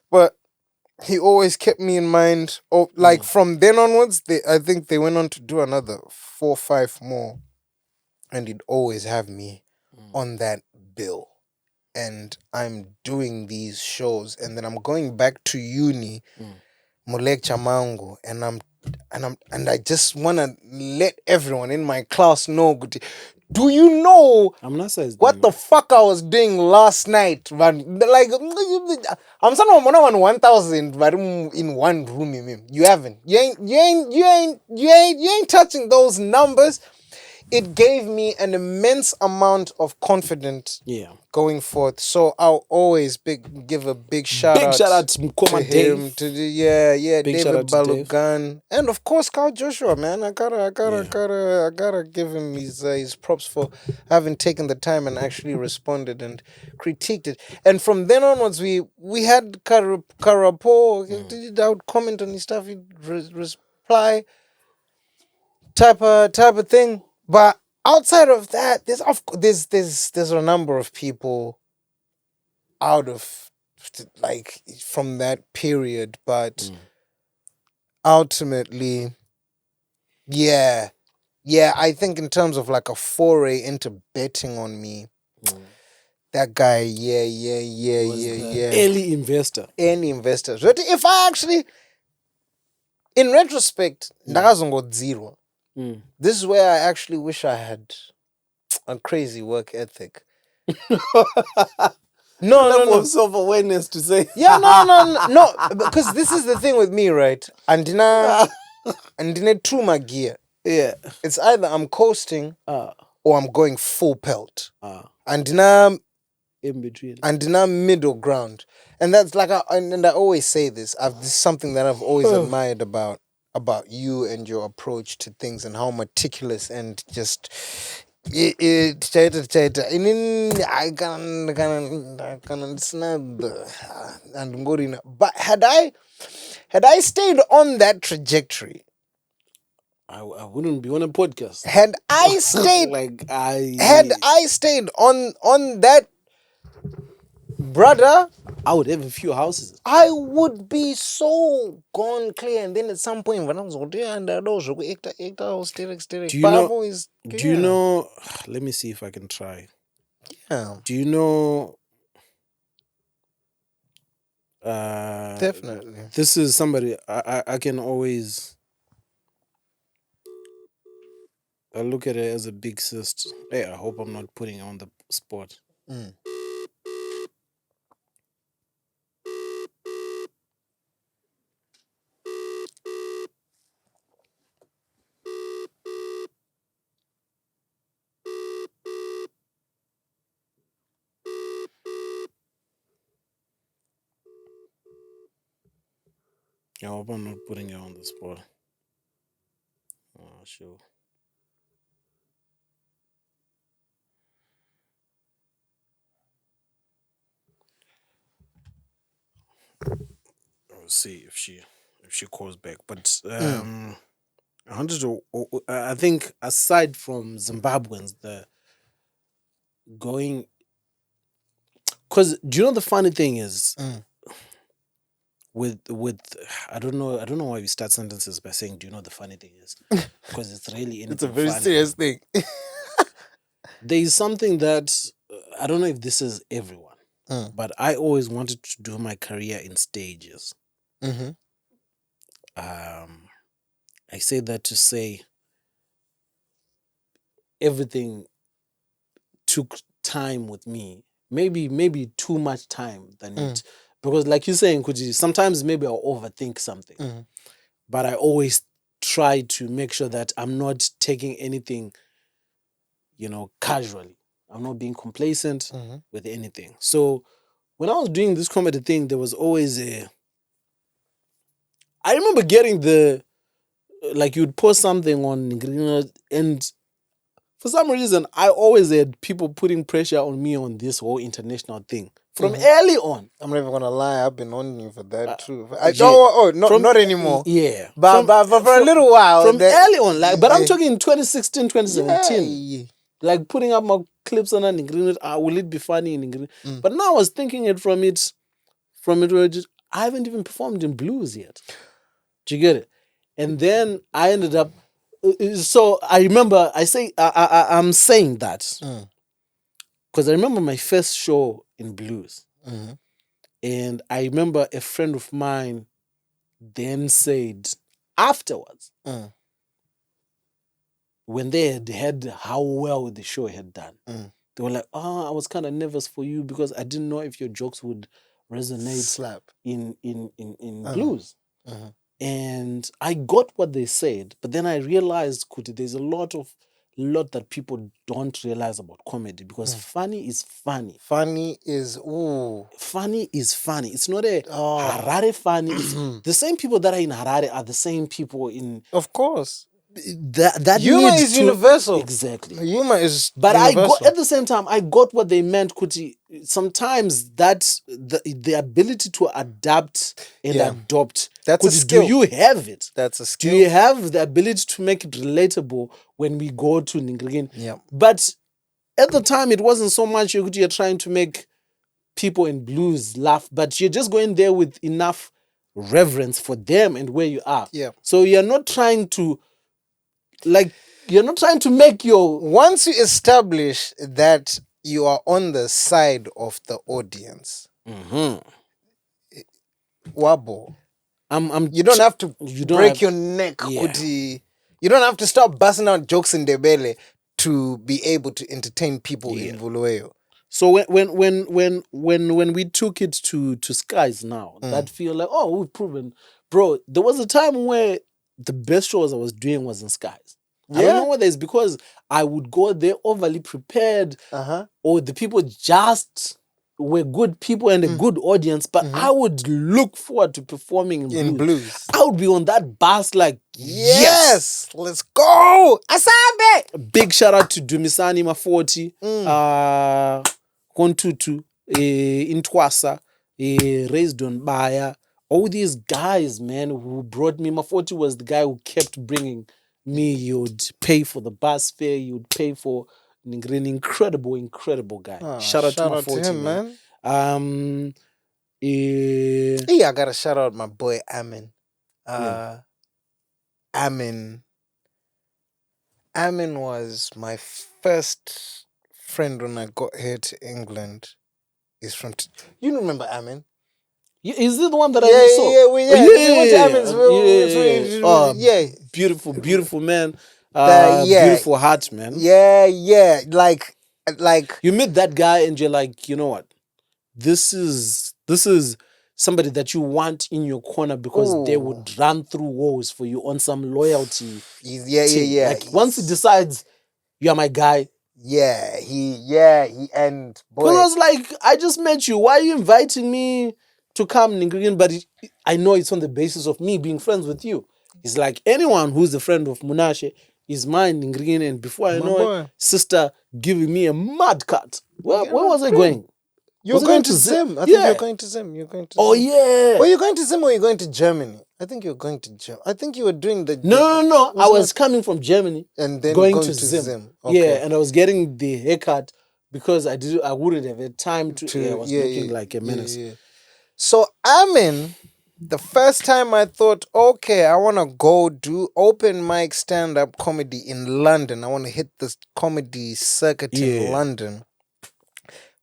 But he always kept me in mind. Oh, like from then onwards, I think they went on to do another 4 or 5 more. And he'd always have me on that bill. And I'm doing these shows, and then I'm going back to uni, Molek Chamango, and I just wanna let everyone in my class know. Do you know what the fuck I was doing last night? Man? Like, I'm saying I'm 1,000 in one room. You haven't. You ain't touching those numbers. It gave me an immense amount of confidence going forth. So I'll always give a big shout out to Mkoma him, Dave. David Balogun, and of course Carl Joshua, man. I gotta give him his props for having taken the time and actually responded and critiqued it. And from then onwards, we had Karapo. I would comment on his stuff. He'd reply, type of thing. But outside of that, there's a number of people out of like from that period, but ultimately, yeah, I think in terms of like a foray into betting on me, that guy, Early investor. Any investor. But if I actually, in retrospect, got zero. This is where I actually wish I had a crazy work ethic. No. Self-awareness to say. Yeah, no. Because this is the thing with me, right? And true my gear. Yeah. It's either I'm coasting or I'm going full pelt. And in between. And middle ground. And that's like, and I always say this. This is something that I've always admired about you and your approach to things and how meticulous and just I can understand and good enough. But had I stayed on that trajectory, I wouldn't be on a podcast. Had I stayed I stayed on that, brother, I would have a few houses. I would be so gone clear. And then at some point, when I was do you know? Let me see if I can try. Yeah. Do you know? Definitely. This is somebody I can always. I look at it as a big sister. Hey, I hope I'm not putting her on the sport. I hope I'm not putting you on the spot. Oh, sure. We'll see if she calls back. But I wanted to. I think aside from Zimbabweans, the going. Because do you know the funny thing is with I don't know why we start sentences by saying do you know the funny thing is, because it's really anything It's a very funny. serious thing. There is something that I don't know if this is everyone, but I always wanted to do my career in stages. Mm-hmm. I say that to say everything took time with me. Maybe too much time than it. Because like you're saying, Kuti, sometimes maybe I'll overthink something. But I always try to make sure that I'm not taking anything, casually. I'm not being complacent with anything. So when I was doing this comedy thing, there was always I remember getting like you'd post something on and for some reason, I always had people putting pressure on me on this whole international thing from early on. I'm not even gonna lie. I've been on you for that too. Not anymore. Yeah, but for a little while. From early on, but I'm talking 2016, 2017. Yeah. Like putting up my clips on an ingredient. Will it be funny in ingredient? But now I was thinking it from it where I haven't even performed in blues yet. Do you get it? And then I ended up. So I remember I'm saying that because I remember my first show in blues, and I remember a friend of mine then said afterwards when they had heard how well the show had done, they were like, "Oh, I was kind of nervous for you because I didn't know if your jokes would resonate Slap in blues." And I got what they said, but then I realized, Kuti, there's a lot that people don't realize about comedy because funny is funny. Funny is ooh. Funny is funny. It's not a Harare funny. It's the same people that are in Harare are the same people in. Of course. That humor is universal. Exactly. Humor is but universal. At the same time, I got what they meant, Kuti. Sometimes that the ability to adapt and adopt. That's Kuti, a skill. Do you have it? That's a skill. Do you have the ability to make it relatable when we go to Ningrigan? Yeah. But at the time, it wasn't so much you're trying to make people in blues laugh, but you're just going there with enough reverence for them and where you are. Yeah. So you're not trying to make your... Once you establish that you are on the side of the audience, wabo, you don't have to break your neck, Kuti. You don't have to start busting out jokes in the belly to be able to entertain people in Bulawayo. So when we took it to Skies now, that feel like, oh, we've proven. Bro, there was a time where the best shows I was doing was in Skies. I don't know whether it's because I would go there overly prepared or the people just were good people and a good audience, but I would look forward to performing in blues. I would be on that bus like, yes, let's go, Asabe. Big shout out to Dumisani Mafoti, Kontutu, Intwasa, Raised on Baya. All these guys, man, who brought me. Mafoti was the guy who kept bringing me. You'd pay for the bus fare. You'd pay for an incredible guy. Shout out to Mafoti, him, man. I gotta shout out my boy Amin. Amin was my first friend when I got here to England. He's from... You remember Amin? Is it the one that I saw? We went to beautiful man. Beautiful heart, man. Like, like You meet that guy and you're like, you know what? This is somebody that you want in your corner because they Ooh. would run through walls for you on some loyalty. yeah, thing. Like once he he's- decides you are my guy. he and boy, Because I was like, I just met you. Why are you inviting me to come, Ningrian? But I know it's on the basis of me being friends with you. It's like anyone who's a friend of Munashe is mine, Ningrian. And before I my know boy. it, sister giving me a mad cut. Where Yeah, was I bro. going? You're Was I going to Zim. I think Yeah. you're going to Zim. You're going to Oh, Zim. yeah. Were you going to Zim or you're going to Germany? I think you're going to Germany. I think you were doing the... No. I wasn't was it- coming from Germany. And then going going to to Zim. Zim. Yeah, Okay. and I was getting the haircut because I wouldn't have had time to I was looking like a menace. Yeah. So Amin, the first time I thought, okay, I want to go do open mic stand-up comedy in London. I want to hit this comedy circuit in Yeah. London.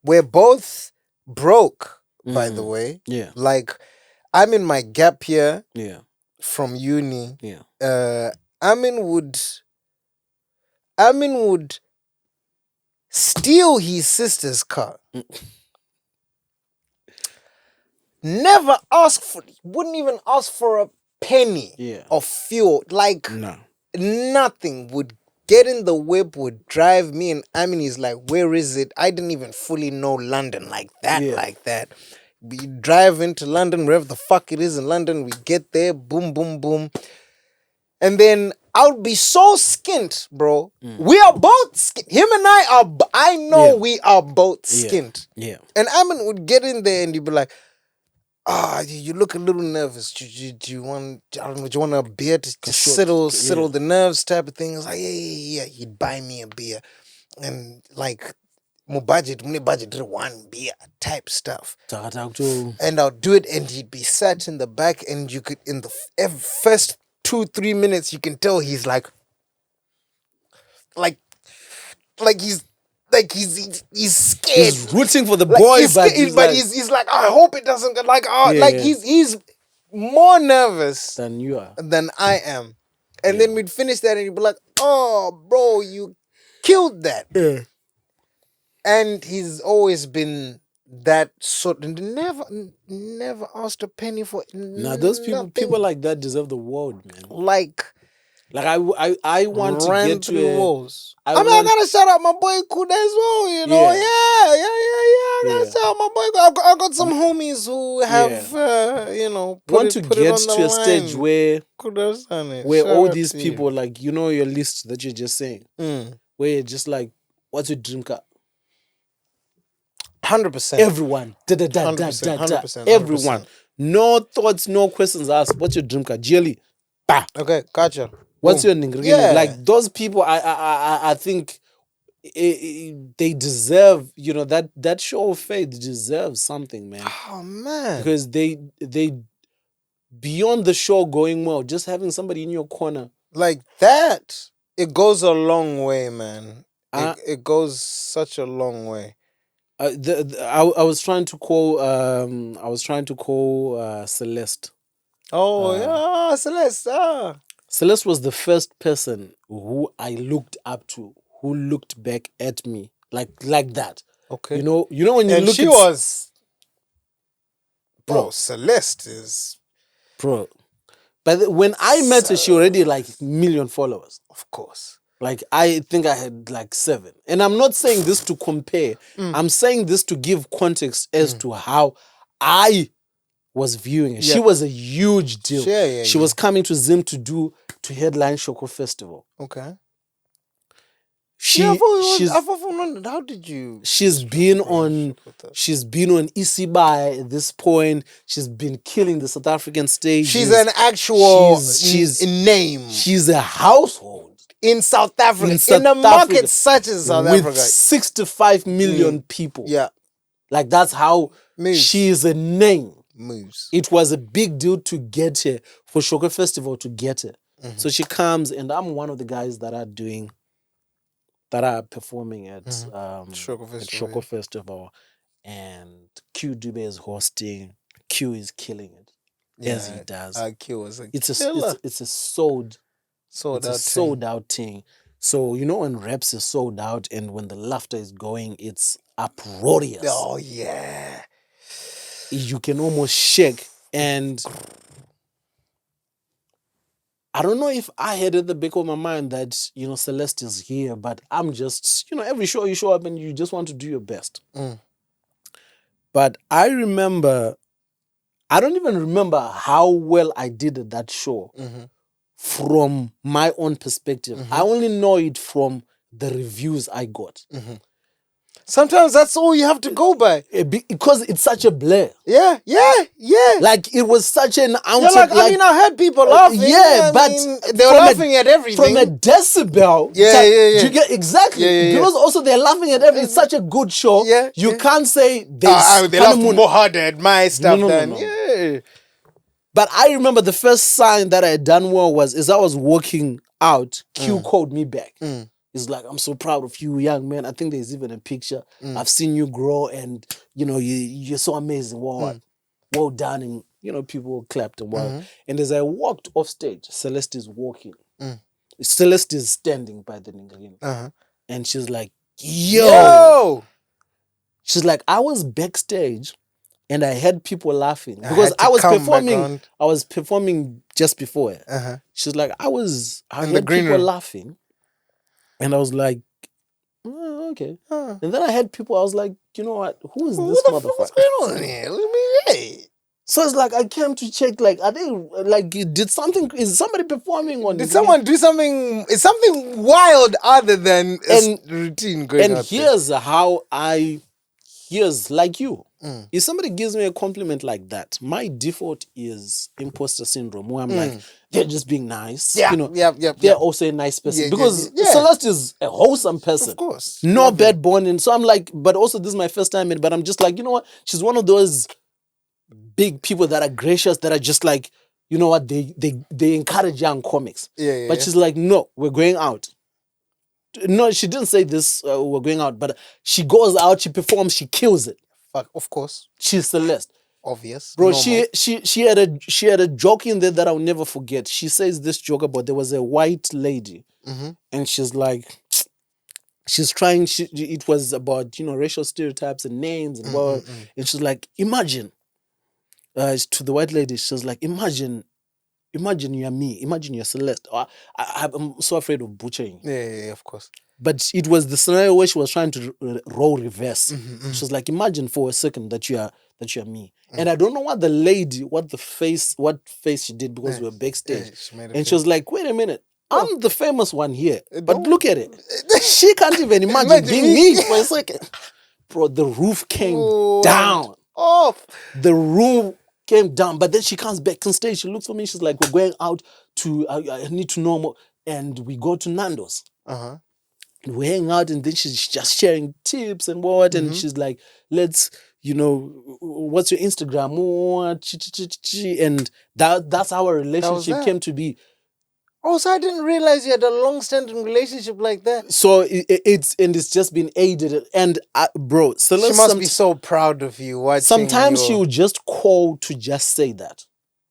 We're both broke, by the way. Yeah. Like, I'm in my gap year Yeah. from uni. Yeah. Amin would steal his sister's car. Never ask for, wouldn't even ask for a penny Yeah. of fuel. Like, No. nothing. Would get in the whip, would drive me, and Amin is like, where is it? I didn't even fully know London like that. We drive into London, wherever the fuck it is in London, we get there, boom, boom, boom. And then I'll be so skint, bro. We are both skint. Him and I are, I know we are both skint. Yeah. And Amin would get in there and you'd be like, you look a little nervous. Do you want, I don't know, do you want a beer to settle the nerves type of thing? I was like, yeah. He'd buy me a beer. And like, my budget one beer type stuff. And I'll do it and he'd be sat in the back and you could, in the first 2-3 minutes, you can tell he's like he's scared. He's rooting for the boy, but he's like, I hope it doesn't get like, he's more nervous than you are. than I am. And then we'd finish that and he'd be like, oh, bro, you killed that. Yeah. And he's always been that sort of never asked a penny for Now those people like that deserve the world, man. Like I want to get to the walls. I want- gotta shout out my boy Kuda as well, you know. Yeah. I gotta shout out my boy. I got some homies who have want to get to a stage where Kuda's on it. where Shout all out these to people, like, you know, your list that you're just saying, where you're just like, what's your dream car? 100%. Everyone. 100%. Everyone. No thoughts, no questions asked. What's your dream car? GLE. Bah. Okay, gotcha. What's Boom. your ningri? Yeah. Like those people, I think they deserve, you know, that show of faith deserves something, man. Oh man. Because they beyond the show going well, just having somebody in your corner. Like that, it goes a long way, man. It goes such a long way. I was trying to call Celeste. Oh yeah, Celeste. Celeste was the first person who I looked up to, who looked back at me like that. Okay. You know when you and look she at was bro, Celeste is bro. But when I met her, she already like million followers. Of course. Like I think I had like 7. And I'm not saying this to compare. I'm saying this to give context as to how I was viewing her. She was a huge deal. She was coming to Zim to headline Shoko Festival. Okay. How did you? She's been on Isibai at this point. She's been killing the South African stage. She's an actual she's name. She's a household in South Africa. In a market such as South with Africa. 65 million people. Yeah. Like that's how she is a name. Moves. It was a big deal to get her, for Shoko Festival to get her. So she comes, and I'm one of the guys that are performing at Shoko Festival, and Q Dube is hosting. Q is killing it as he does. Q was It's a sold out thing. So you know when raps is sold out and when the laughter is going, it's uproarious. Oh yeah. You can almost shake. And I don't know if I had at the back of my mind that, you know, Celeste is here, but I'm just, you know, every show you show up and you just want to do your best. But I remember, I don't even remember how well I did at that show from my own perspective. I only know it from the reviews I got. Sometimes that's all you have to go by. Because it's such a blur. Yeah. Like it was such an outing. You're like, I mean, I heard people laughing. Yeah, but they were laughing at everything. From a decibel. Yeah. You get exactly. Yeah. Because also they're laughing at everything. It's such a good show. Yeah. You can't say they laughed more harder at my stuff than yeah. But I remember the first sign that I had done well was as I was walking out, Q called me back. He's like, I'm so proud of you, young man. I think there's even a picture. I've seen you grow and, you know, you're so amazing. Well done. And, you know, people clapped and wow. And as I walked off stage, Celeste is walking. Celeste is standing by the Ningalini. And she's like, yo! She's like, I was backstage and I had people laughing because I was performing just before her. She's like, I had people laughing. And I was like, oh, okay. And then I had people, I was like, you know what? Who is this motherfucker? What's going on here? So it's like, I came to check, like, are they, like, is somebody performing on Did someone do something, is something wild other than routine going on? And here's here's like you. If somebody gives me a compliment like that, my default is imposter syndrome, where I'm like, they're just being nice. Yeah, you know, they're also a nice person. Because Celeste is a wholesome person. Of course. No bad bonding. So I'm like, but also this is my first time in, but I'm just like, you know what? She's one of those big people that are gracious, that are just like, you know what? They encourage young comics. But she's like, no, we're going out. No, she didn't say this, we're going out, but she goes out, she performs, she kills it. Fuck, of course. She's Celeste. Obvious. Bro, she had a joke in there that I'll never forget. She says this joke about there was a white lady and she's like, she's trying, it was about, you know, racial stereotypes and names and blah, and she's like, imagine, to the white lady, she's like, imagine you're me. Imagine you're Celeste. I'm so afraid of butchering. Yeah, of course. But it was the scenario where she was trying to roll reverse. She was like, imagine for a second that you're me. And I don't know what face she did because we were backstage. She was like, wait a minute. I'm the famous one here. But look at it. She can't even imagine being me for a second. Bro, the roof came down. Off. The roof came down, but then she comes back on stage. She looks for me. She's like, we're going out to, I need to know more. And we go to Nando's. We hang out and then she's just sharing tips and what. And she's like, let's, you know, what's your Instagram? And that's how our relationship came to be. Oh, so I didn't realize you had a long-standing relationship like that. So it's just been aided. And bro, Celeste, she must be so proud of you. Sometimes she would just call to just say that.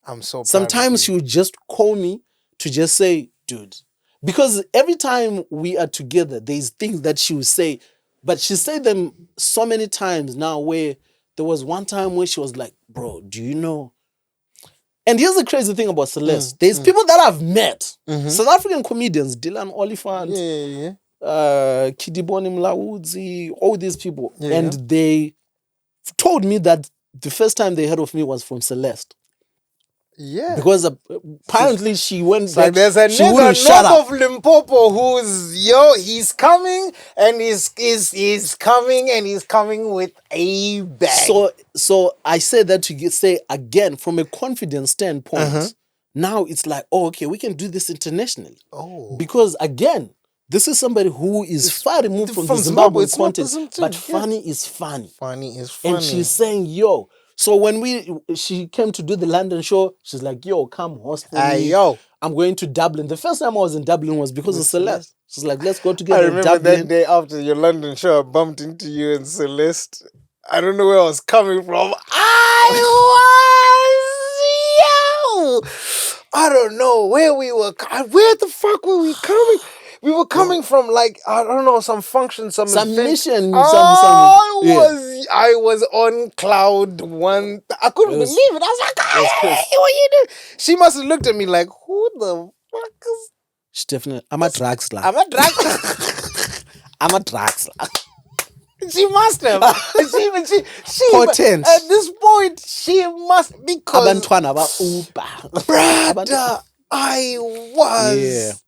I'm so proud. Sometimes she would just call me to just say, dude. Because every time we are together, there's things that she would say, but she said them so many times now where there was one time where she was like, bro, do you know? And here's the crazy thing about Celeste. There's people that I've met, South African comedians, Dylan Oliphant, Kidiboni Mlaudzi, all these people. And they told me that the first time they heard of me was from Celeste. Yeah. Because apparently she went back. Like there's a nigga north of Limpopo who's, he's coming and he's coming with a bag. So I said that to say again, from a confidence standpoint, now it's like, oh, okay, we can do this internationally. Oh. Because again, this is somebody who is far removed from the Zimbabwean content, but funny is funny. Funny is funny. And she's saying, yo. So when she came to do the London show, she's like, yo, come host for me. I'm going to Dublin. The first time I was in Dublin was because of Celeste. She's like, let's go together. I remember that day after your London show, I bumped into you and Celeste. I don't know where I was coming from. I don't know where we were. Where the fuck were we coming? We were coming from like I don't know some function, some event. mission, I was on cloud one. I couldn't It was- believe it. I was like, was "Hey, crazy. what you doing?" She must have looked at me like, "Who the fuck is?" She definitely. I'm a drugster. I'm a drag. I'm a drugster. She must have. She Potent. at this point she must because Abantwana ba Uber. brother, I was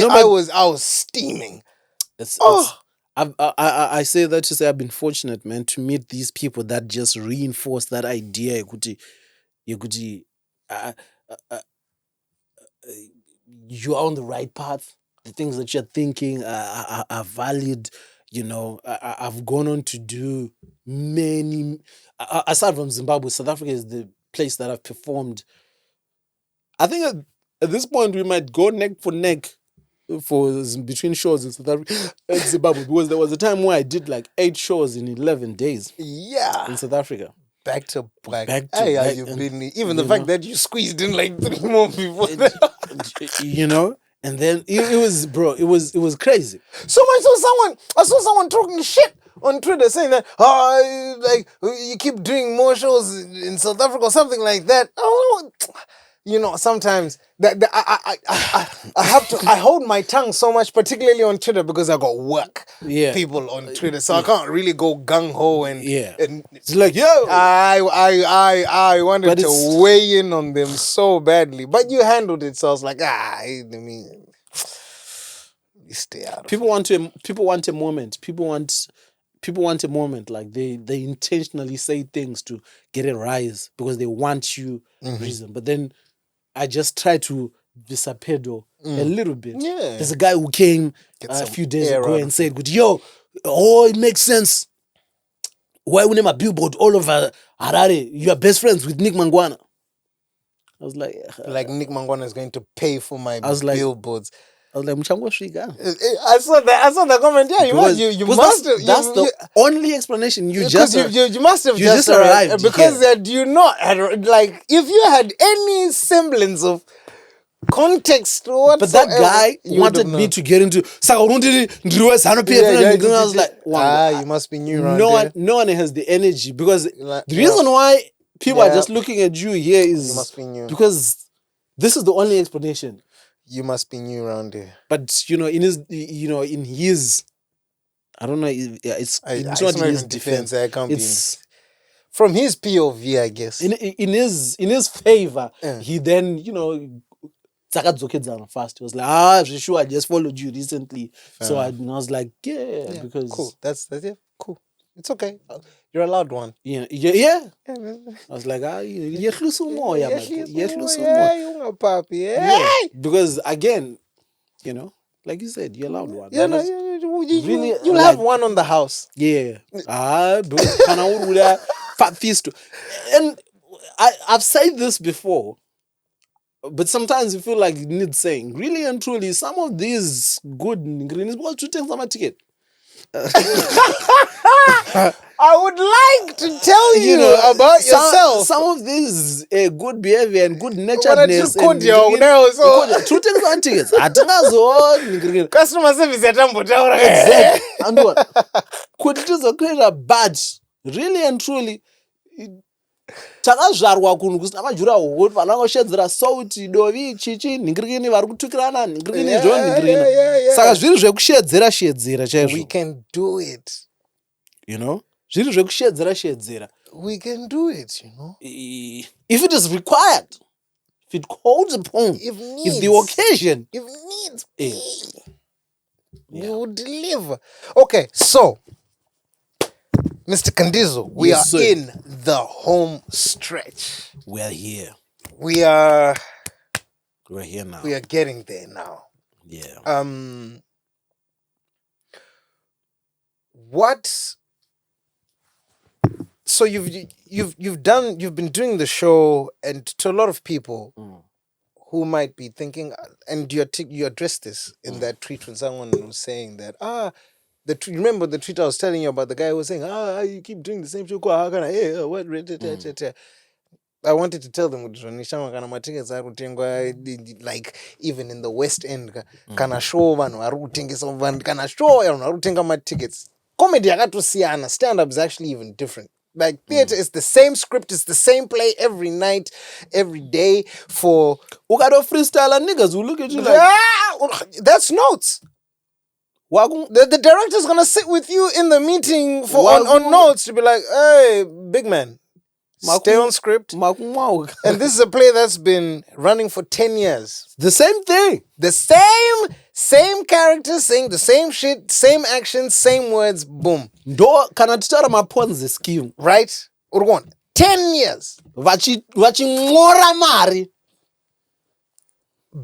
No, I but- was steaming. It's, Oh. I say that to say I've been fortunate, man, to meet these people that just reinforce that idea. You are on the right path. The things that you're thinking are valid. You know, I've gone on to do many. Aside from Zimbabwe, South Africa is the place that I've performed. I think at this point we might go neck for neck between shows in South Africa and Zimbabwe, because there was a time where I did like 8 shows in 11 days Yeah. in South Africa. Back to back. Back to Hey, back, you've and, been even the you fact know, that you squeezed in like 3 more people. you know, and then it was, bro, it was crazy. So I saw someone talking shit on Twitter saying that like you keep doing more shows in South Africa or something like that. Oh, you know, sometimes that I have to. I hold my tongue so much, particularly on Twitter, because I got work people on Twitter, so I can't really go gung ho and It's like, yo, I wanted But to it's- weigh in on them so badly, but you handled it, so I was like, I mean, you stay out. Of people want a moment. People want a moment. Like they intentionally say things to get a rise because they want you reason. But then I just try to disapedo a little bit. Yeah. There's a guy who came Get a some few days air ago out and of said, "Good, yo, it makes sense. Why we name a billboard all over Harare? You are best friends with Nick Mangwana." I was like, like Nick Mangwana is going to pay for my I was like- billboards. Mchango Shriga. I saw the comment. Yeah, you must have. That's the only explanation. You Because just you must have you just just arrived because here. had you not had like if you had any semblance of context whatsoever, But that guy you would wanted have me known. to get into. I was like, you must be new around no there. one, no one has the energy, because Like, the reason why people are Yeah. just looking at you here You is must be new. because this is the only explanation. You must be new around there. But in his, I don't know. It's It's not in not his even defense. I can't be It's from his POV, I guess. in his favor. Yeah. He then Tsakadzokedzana fast. He was like, sure, I just followed you recently. So I was like, yeah, because cool. That's it. Cool. It's okay. You're allowed one. yeah. Yeah. I was like, yehlisa umoya, man. Yehlisa Yeah, umoya. you a puppy. Yeah. Because again, like you said, you're allowed one. You That know, is- really, you'll have like- one on the house. Yeah. Because Kanaurula fat feast. And I've said this before, but sometimes you feel like it needs saying. Really and truly, some of these good ingredients, well, to take some ticket. I would like to tell you, about yourself. Some of these good behavior and good When I naturedness. just called you now, so To take some tickets. Atingazoni. customer service yatambotaura. Exactly. And what? Could it is a creator, but really and truly, takazvarwa kunhu kusina majurahoro kuti vana vangoshedzera sauti dovi chichi nhingirikini vari kutukirana nhingirikini izvo nhingirikini saka zviri zvekushedzera shedzera We chaizvo, can do it. zviri zvekushedzera shedzera. We can do it, If it is required, if it calls upon, If if the occasion. If needs Yeah. be, we will deliver. Okay, so, Mr. Kandizo, we Yes, are sir. in the home stretch. We're here. We're here now. we are getting there now. Yeah. What? So you've been doing the show, and to a lot of people who might be thinking, and you addressed this in that tweet when someone was saying that remember the tweet I was telling you about, the guy who was saying you keep doing the same show, how can I what I wanted to tell them tickets are like even in the West End kana show vanhu vari kutengesa vanhu kana show vanhu vari kutenga matickets. Comedy yakatosiyana. Stand up is actually even different. Like theater is the same script, it's the same play every night, every day for Ukado freestyle and niggas will look at you like that's notes. Wagu The director's gonna sit with you in the meeting for on notes to be like, hey, big man, stay on script. And this is a play that's been running for 10 years. The same thing. The same characters saying the same shit, same actions, same words, boom. Ndo kana tichara maponzi scheme. Right? Urgon. 10 years. Vachingora mari.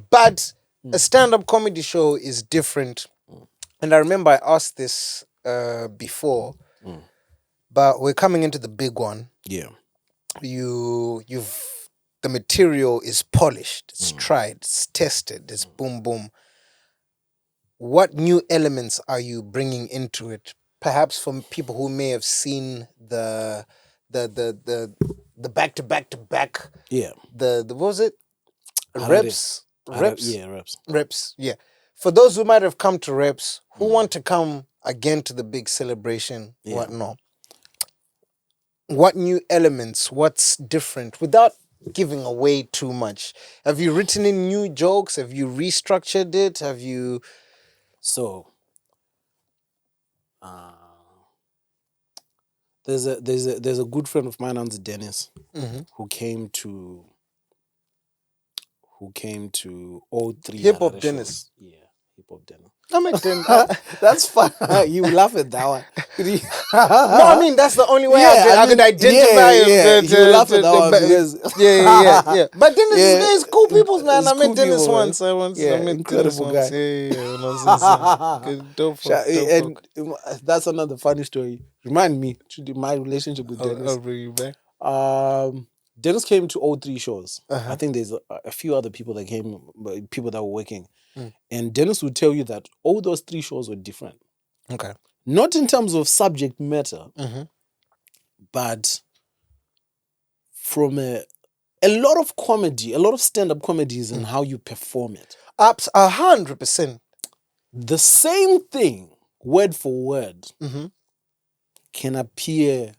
But a stand-up comedy show is different. And I remember I asked this before, but we're coming into the big one. Yeah. The material is polished, it's tried, it's tested, it's boom boom. What new elements are you bringing into it? Perhaps from people who may have seen the back to back to back. Yeah. The what was it? Reps. Reps. Yeah, reps. Reps. Yeah. For those who might have come to reps, who want to come again to the big celebration, whatnot. What new elements? What's different? Without giving away too much. Have you written in new jokes? Have you restructured it? Have you? So, there's a good friend of mine, Nancy Dennis, who came to all three Hip Hop Harare Dennis. shows. Yeah, Hip Hop Dennis. I'm at 10. That's fine. You laugh at that one. No, I mean that's the only way I could identify him. You laugh at that one because yeah. But Dennis is cool people, man. It's I met cool Dennis people, once. I met Dennis incredible once. guy. Yeah. Dope. And that's another funny story. Remind me to my relationship with Dennis. I'll bring you back. Dennis came to all three shows. I think there's a few other people that came, people that were working. And Dennis would tell you that all those three shows were different. Okay. Not in terms of subject matter, but from a lot of comedy, a lot of stand-up comedies and how you perform it. 100%. The same thing, word for word, can appear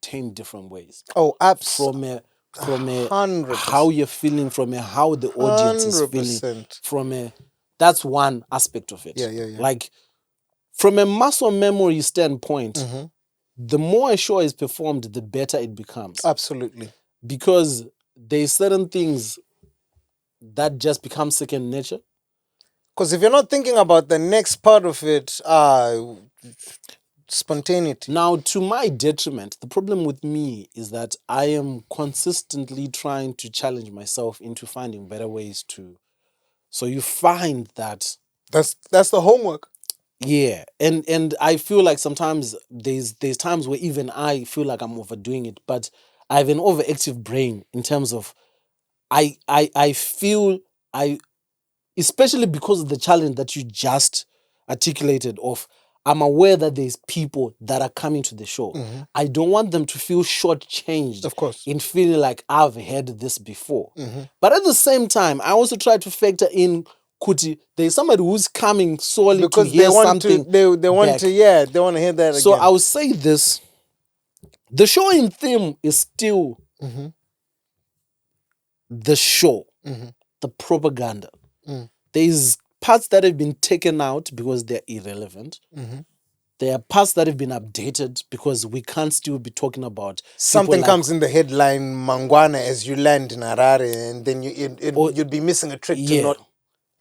10 different ways. Oh, absolutely. From a 100%. how you're feeling, from a how the audience is feeling, 100%. that's one aspect of it. Yeah. Like from a muscle memory standpoint, the more a show is performed, the better it becomes. Absolutely. Because there's certain things that just become second nature. Because if you're not thinking about the next part of it, spontaneity. Now, to my detriment, the problem with me is that I am consistently trying to challenge myself into finding better ways to. So you find that that's the homework. Yeah, and I feel like sometimes there's times where even I feel like I'm overdoing it, but I have an overactive brain in terms of I feel especially because of the challenge that you just articulated of I'm aware that there's people that are coming to the show. I don't want them to feel shortchanged, of course, in feeling like I've heard this before. But at the same time, I also try to factor in Kuti. There's somebody who's coming solely because to hear they want something. they want to they want to hear that so again. I would say this: the show in theme is still the show, the propaganda. There's parts that have been taken out because they're irrelevant. There are parts that have been updated because we can't still be talking about something comes in the headline Mangwana as you land in Harare, and then you'd be missing a trick to not.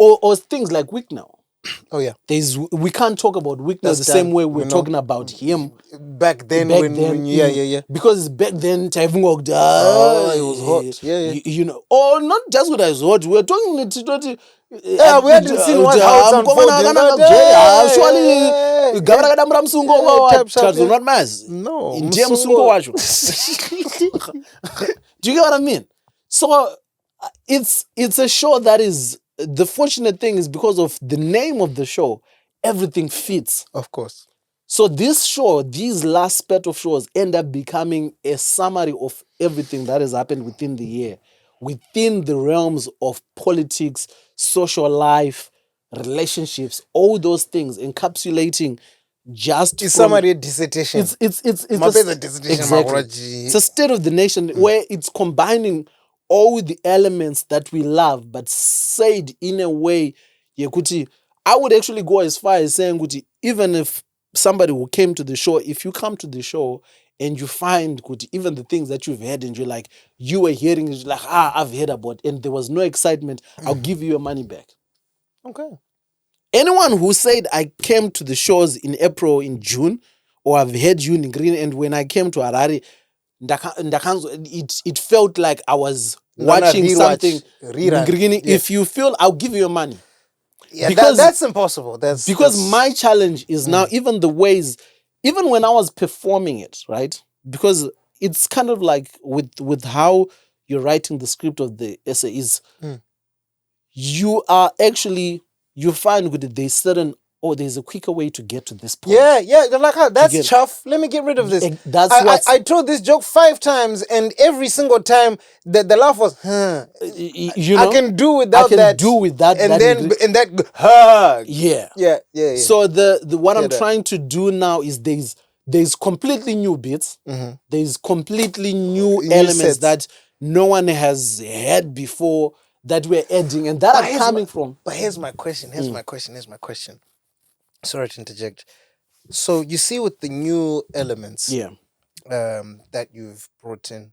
Or things like Wick Now. Oh yeah, we can't talk about Wick Now the same way we're talking about him back then. Yeah. Because back then, it was hot. Yeah. You know, or not just what I was hot. We're talking. We hadn't seen what how it's unfolding. No, do you get what I mean? So it's a show that is. The fortunate thing is because of the name of the show, everything fits. Of course. So this show, these last spurt of shows end up becoming a summary of everything that has happened within the year, within the realms of politics, social life, relationships, all those things, encapsulating just It's from summary dissertation. it's Mapenza dissertation exactly. makuraji. It's a state of the nation where it's combining all the elements that we love, but said in a way, yekuti, I would actually go as far as saying, kuti, even if somebody who came to the show, if you come to the show and you find, kuti, even the things that you've heard and you're like, you were hearing, you're like, I've heard about, and there was no excitement, I'll give you your money back. Okay. Anyone who said I came to the shows in April, in June, or I've heard you in Green, and when I came to Harare, it felt like I was watching something. Rerun. Ngrini, Yeah. if you feel, I'll give you your money. Yeah, Because- that's impossible. That's My challenge is now even the ways, even when I was performing it, right? Because it's kind of like with how you're writing the script of the essay is, you are actually, you find with there's certain, there's a quicker way to get to this point. Yeah. They're like, that's get- chuff. Let me get rid of this. That's I told this joke 5 times, and every single time the laugh was, huh. You know, I can do without I can that. do with that. And that then ingre- and that hug. yeah. Yeah. So the what I'm that. trying to do now is there's completely new bits. There's completely new elements sets. that no one has had before that we're adding, and that are coming from. But here's my question. Here's my question. Sorry to interject. So you see, with the new elements, Yeah. that you've brought in,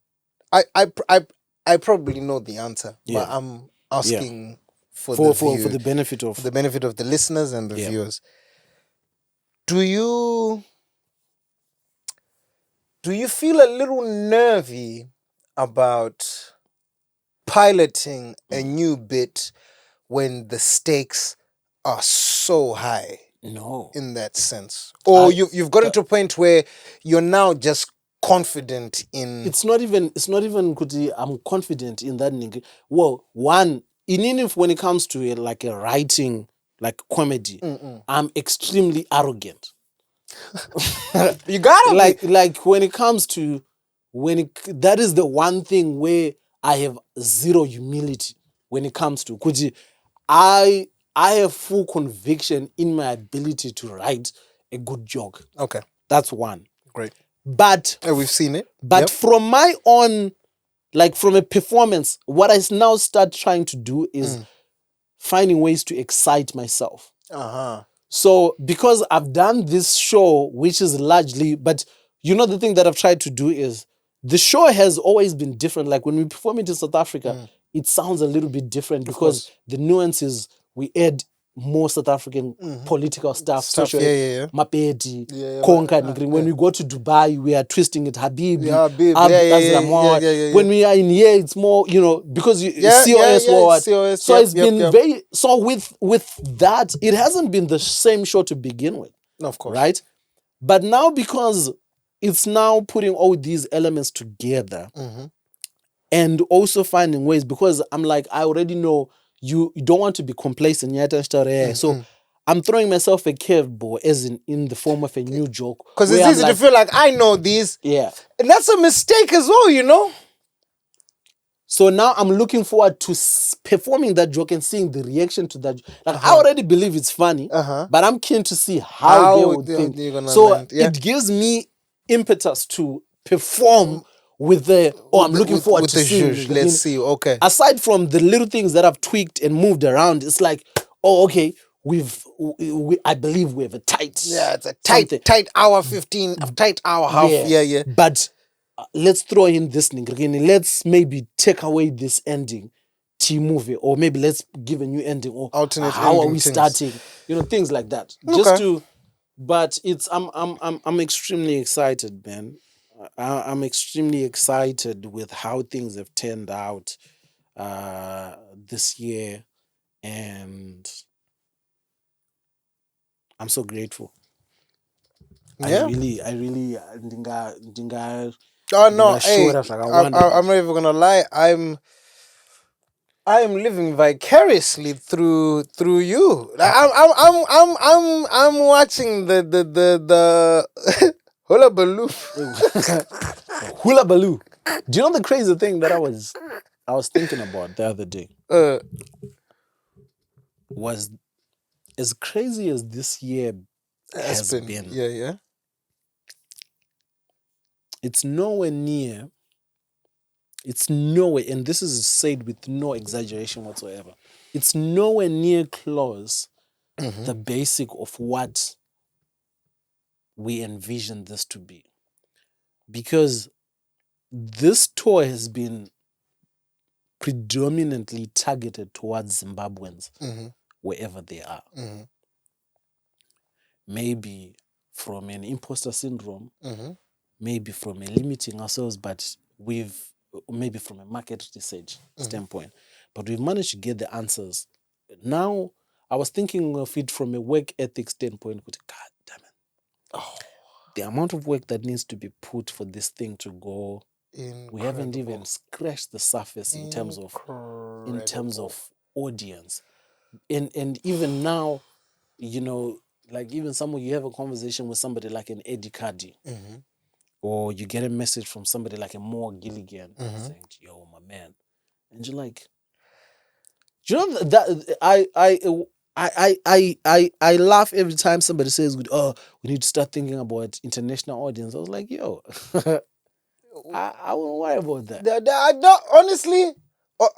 I probably know the answer, but Yeah. I'm asking for the benefit of the benefit of the listeners and the Yeah. viewers. Do you feel a little nervy about piloting a new bit when the stakes are so high no. in that sense? Or you've gotten to a point where you're now just confident in It's not even kuti, I'm confident in that nigga. Well, one, even if when it comes to like a writing, like comedy, I'm extremely arrogant. you gotta be. Like when it comes to that is the one thing where I have zero humility when it comes to kuti, I have full conviction in my ability to write a good joke. Okay, That's one. great. But We've seen it. But Yep. from my own, like from a performance, what I now start trying to do is finding ways to excite myself. So because I've done this show, which is largely, but you know, the thing that I've tried to do is the show has always been different. Like when we perform it in South Africa, it sounds a little bit different because the nuances, we add more South African political stuff, social, yeah. Mapeti, Yeah, Konka, Nigri. When we go to Dubai, we are twisting it, Habibi, Yeah, Habib. Azramoa. Yeah. When we are in here, it's more, you know, because you Yeah, COS yeah, or what. it's COS, So yep, it's yep, been yep. very, so with that, it hasn't been the same show to begin with. No, of course. Right? But now because it's now putting all these elements together and also finding ways, because I'm like, I already know you don't want to be complacent. So I'm throwing myself a curveball as in the form of a new joke. Because where it's I'm easy like, to feel like I know these. yeah. And that's a mistake as well, you know? So now I'm looking forward to performing that joke and seeing the reaction to that. Like I already believe it's funny, but I'm keen to see how they would think. they're gonna So land, yeah. it gives me impetus to perform with the. I'm looking forward with to the seeing. zhuzh. Let's see. Okay. Aside from the little things that I've tweaked and moved around, it's like, oh, okay, I believe we have a tight. Yeah, it's a something. tight hour 15, a tight hour half. Yeah. But let's throw in this nigga again. Let's maybe take away this ending movie, or maybe let's give a new ending, or Alternate how are ending we things. starting? You know, things like that. But it's I'm extremely excited, man. I'm extremely excited with how things have turned out this year, and I'm so grateful. Yeah. I really ndinga Oh no, Ndingashora hey, zvakawanda. I'm not even gonna lie. I'm I am living vicariously through you. Like, I'm watching the hula baloo. Hula baloo. Do you know the crazy thing that I was thinking about the other day? Was as crazy as this year has been. Yeah. It's nowhere, and this is said with no exaggeration whatsoever, it's nowhere near close the basic of what we envision this to be. Because this tour has been predominantly targeted towards Zimbabweans, wherever they are. Maybe from an imposter syndrome, maybe from a limiting ourselves, but maybe from a market research standpoint. But we've managed to get the answers. Now, I was thinking of it from a work ethics standpoint. God damn it. The amount of work that needs to be put for this thing to go, we haven't even scratched the surface in terms of audience. And even now, like even you have a conversation with somebody like an Eddie Cardi, or you get a message from somebody like a Moore Gilligan saying, "Yo, my man," and you're like, do you know that I laugh every time somebody says, "Oh, we need to start thinking about international audience." I was like, "Yo, I won't worry about that."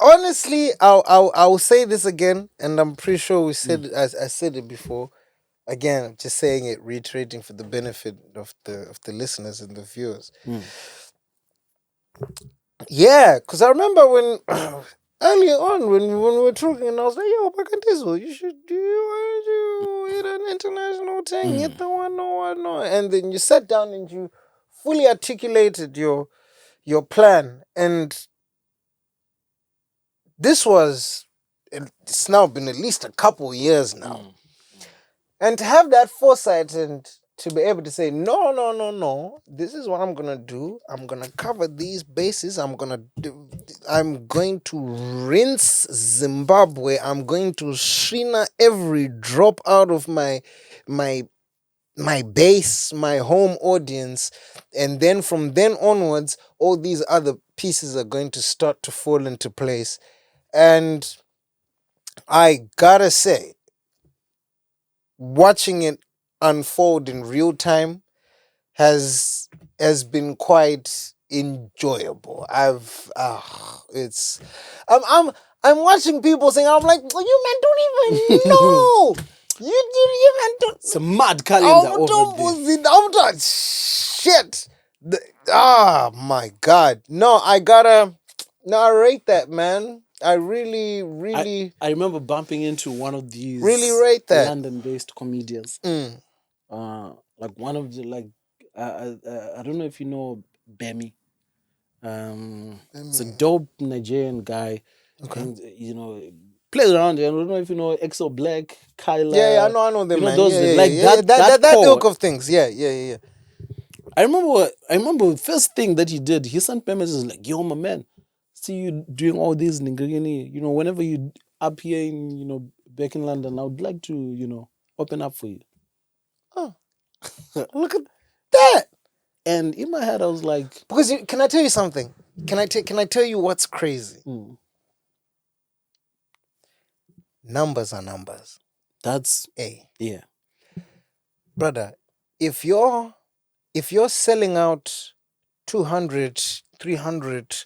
Honestly, I'll say this again, and I'm pretty sure I said it before. Again, I'm just saying it, reiterating for the benefit of the listeners and the viewers. Yeah, because I remember when earlier on when we were talking, and I was like, "Yo, Bakantizo, you want to hit an international thing, hit the 101, and then you sat down and you fully articulated your plan, and it's now been at least a couple years now. And to have that foresight and to be able to say, no, this is what I'm going to do. I'm going to cover these bases. I'm going to rinse Zimbabwe. I'm going to Shina every drop out of my base, my home audience. And then from then onwards, all these other pieces are going to start to fall into place. And I gotta say, watching it unfold in real time has been quite enjoyable. I'm watching people saying, I'm like, you men don't even know. You men don't. It's a mad calendar over there. Shit. My God. I rate that, man. I really I remember bumping into one of these really rate that London-based comedians. Like one of the I don't know if you know Bemi. It's a dope Nigerian guy. Okay. And, plays around there. I don't know if you know Exo Black, Kyla. Yeah, I know them, man. Those that ilk of things. Yeah. I remember the first thing that he did, he sent me messages like, "Yo, my man, see you doing all this Ningrini. Whenever you up here in, back in London, I would like to, open up for you." Oh, look at that. And in my head, I was like, because can I tell you something? Can I tell you what's crazy? Numbers are numbers. That's yeah, brother. If you're selling out 200, 300,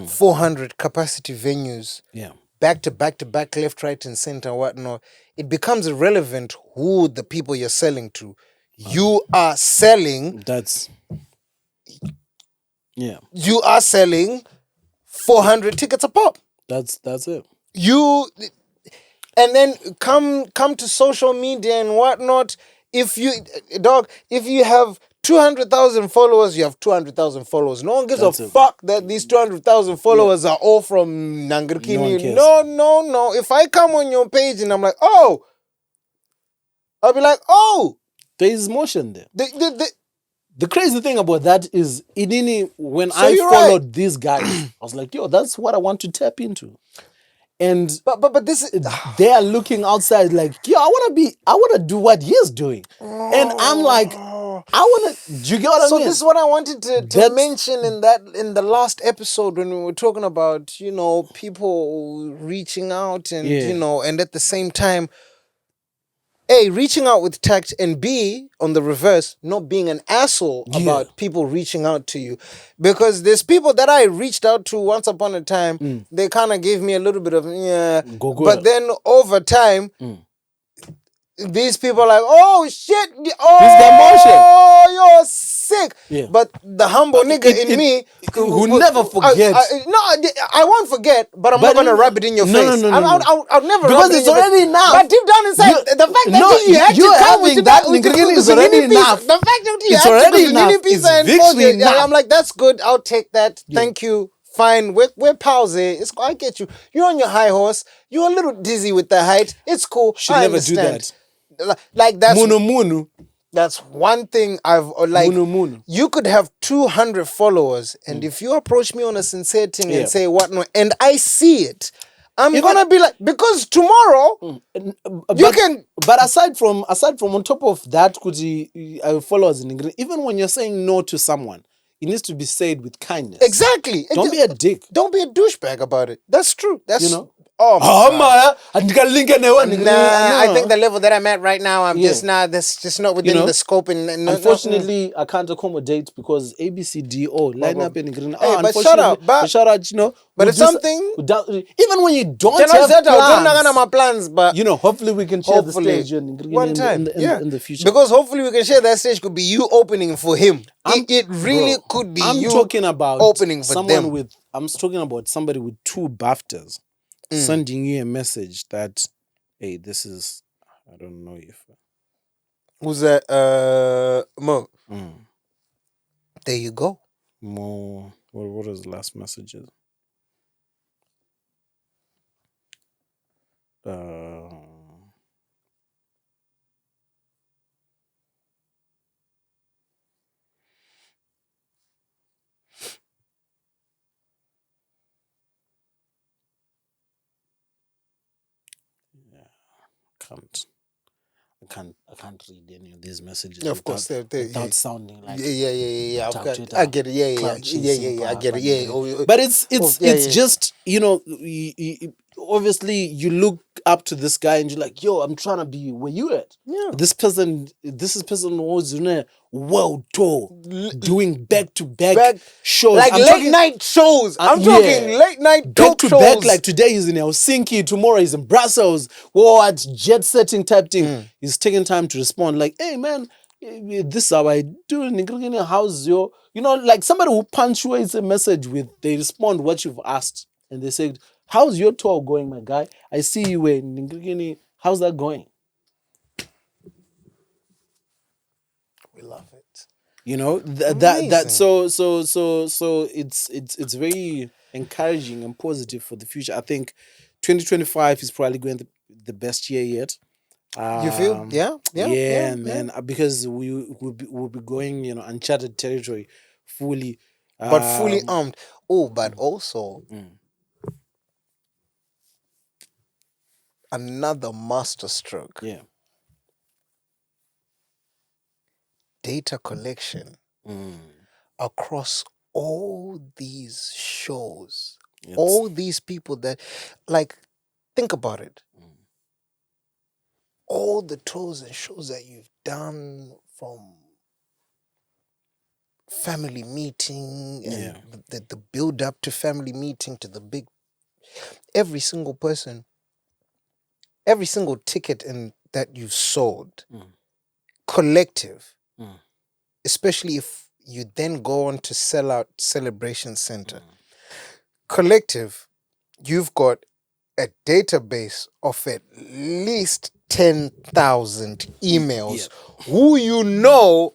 400 capacity venues, back to back, left, right, and center, whatnot, it becomes irrelevant who the people you're selling to. You are selling. You are selling 400 tickets a pop. That's it. And then come to social media and whatnot. If you have 200,000 followers, you have 200,000 followers. No one gives a fuck that these 200,000 followers are all from Nangirkini. No. If I come on your page and I'm like, oh, I'll be like, oh, there is motion there. The crazy thing about that is, when I followed these guys, I was like, yo, that's what I want to tap into. and But this is they are looking outside like, yo, I want to do what he's doing, and I'm like, I want to. Do you get what I so mean? this is what I wanted to That's- mention in the last episode when we were talking about people reaching out and and at the same time, A, reaching out with tact, and B, on the reverse, not being an asshole about people reaching out to you. Because there's people that I reached out to once upon a time, they kind of gave me a little bit of, but then over time, these people are like, oh shit, oh, you're sick. Yeah. But the humble nigga in me who never forgets. I won't forget, but I'm not gonna rub it in your face. No. I'll never Because rub it in it's your face. already enough. But deep down inside, the fact that you had to come with that with nigga is the already mini piece, enough. the fact that you It's had to already with the mini enough. piece It's and victory bullshit, enough. I'm like, that's good. I'll take that. Thank you. Fine, we're pals here. I get you. You're on your high horse. You're a little dizzy with the height. It's cool. Should I never understand. do that. Like that's Munu. that's one thing I've like. Munu. You could have 200 followers, and if you approach me on a sincere thing and say whatnot, and I see it, I'm gonna be like, because tomorrow you can. But aside from on top of that, could followers in English, even when you're saying no to someone, it needs to be said with kindness. Exactly. Don't be a dick. Don't be a douchebag about it. That's true. That's Oh my God. Nah, I think the level that I'm at right now, I'm just not. That's just not within the scope. And unfortunately, I can't accommodate because ABCDO line up in green. Hey, but shout out, but it's something. Even when you don't have my plans, but hopefully we can share the stage one time in the future. Because hopefully we can share that stage. Could be you opening for him. It really could be. I'm you talking about opening for someone them. with. I'm talking about somebody with 2 BAFTAs. Sending you a message that, hey, this is, I don't know if. Who's that? Mo. There you go. Mo. What was the last messages? I can't read any of these messages. Of course, without sounding like yeah. I get it. Yeah. I get it. Yeah. But it's just obviously you look up to this guy and you're like, yo, I'm trying to be where you at. Yeah. This person was in a world tour doing back-to-back shows. Like late night shows. I'm talking late night talk shows. Back, like today he's in Helsinki, tomorrow he's in Brussels. What jet setting type thing. He's taking time to respond like, hey man, this is how I do. How's your, like somebody who punctuates a message with, they respond what you've asked. And they say, how's your tour going, my guy? I see you in, how's that going? We love it. So it's very encouraging and positive for the future. I think 2025 is probably going to be the best year yet. You feel? Yeah, man. Because we'll be going, uncharted territory, fully, but fully armed. Oh, but also another masterstroke. Yeah. Data collection across all these shows, all these people that, like, think about it. All the tours and shows that you've done, from family meeting and the build up to family meeting to the big, every single person, every single ticket that you've sold, collective, especially if you then go on to sell out Celebration Center, collective, you've got a database of at least 10,000 emails who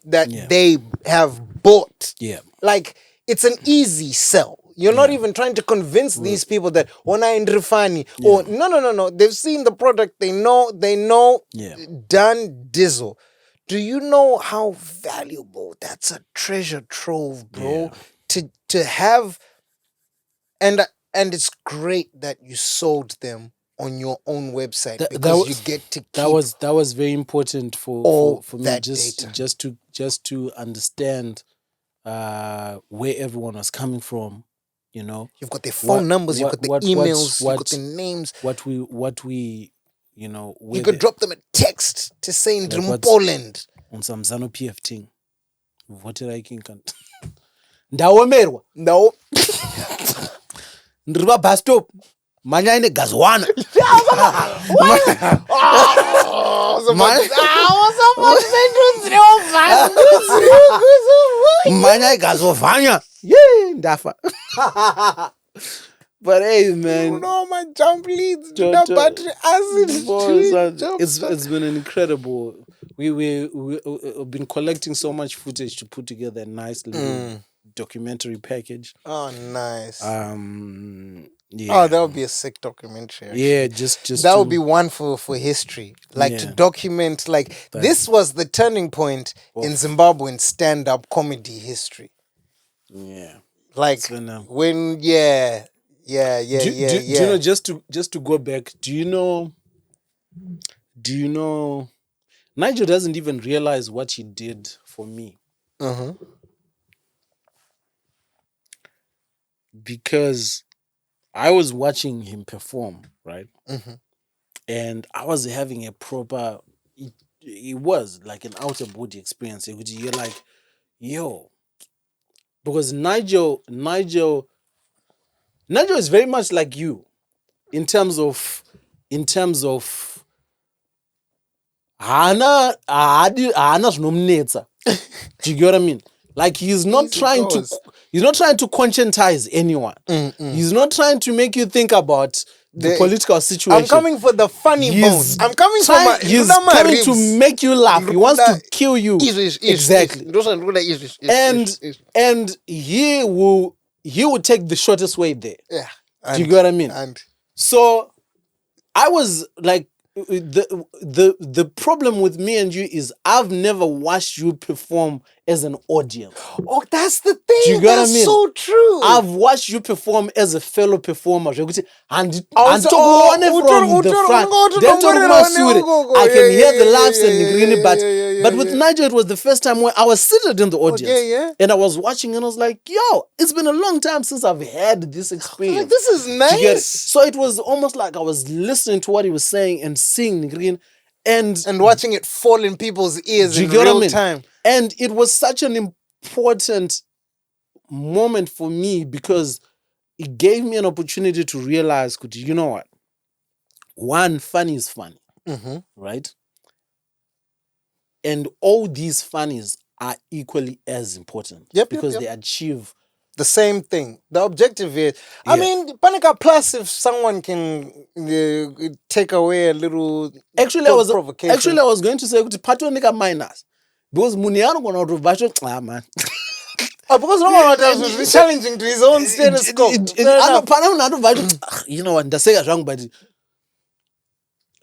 that they have bought. Yeah. Like, it's an easy sell. You're not even trying to convince these people that Ona in Rifani or no. They've seen the product. They know. Done dizzle. Do you know how valuable that's a treasure trove, bro? To have, and And it's great that you sold them on your own website That- because that you wa- get to keep that was very important all for me that just data. just to understand where everyone was coming from, you know. You've got their phone numbers, you've got the emails, you've got the names. what we you know, You could drop them a text to say in Like what's- Poland. on some Zanu PF thing. Votera ikinkanti. Ndawomerwa. No. Ndiri bus stop. Manya ine gazwana. Manya igazovanya. Yeah, ndafa. But hey, man. No, my jump leads. To- No to- battery acid. It's been an incredible. We've been collecting so much footage to put together a nice little documentary package. Oh, nice. Yeah. Oh, that would be a sick documentary. Actually. Yeah, just that would be one for history, like to Yeah. document. Like this was the turning point in Zimbabwean stand-up comedy history. Yeah. Like It's been, when Do you know, yeah. just to go back, do you know Nigel doesn't even realize what he did for me, because I was watching him perform, right? And I was having a proper, it was like an outer body experience. You're like, yo, because Nigel is very much like you in terms of hana zvinomnetsa. Do you get what I mean? Like he's not Easy trying goes. to conscientize anyone. He's not trying to make you think about the political situation. I'm coming for the funny bones. I'm coming for my. He's coming to make you laugh. He wants to kill you. Exactly. And he will take the shortest way there. Yeah. Do you get what I mean? And So I was like, the problem with me and you is I've never watched you perform as an audience. oh, that's the thing. Do you get what I That's mean? so true. I've watched you perform as a fellow performer. And Also, from the utor- front. utor- Then utor- talk utor- about utor- Suri. utor- I can yeah, hear the yeah, laughs yeah, and the yeah, grinning, yeah, but yeah, but with yeah. Nigel, it was the first time when I was seated in the audience. yeah. And I was watching and I was like, yo, it's been a long time since I've had this experience. Like, this is Do you get it? nice. So it was almost like I was listening to what he was saying and seeing Green and watching it fall in people's ears do you in get what I real mean? time. And it was such an important moment for me because it gave me an opportunity to realize, you know what? One, funny is funny, right? And all these funnies are equally as important because they achieve the same thing. The objective is, I Yeah. mean, Panika Plus, if someone can take away a little Actually, provocation. I was going to say patonika minus because Muniano gonna to man. Because no one was challenging to his own status quo. You know what? That's wrong, but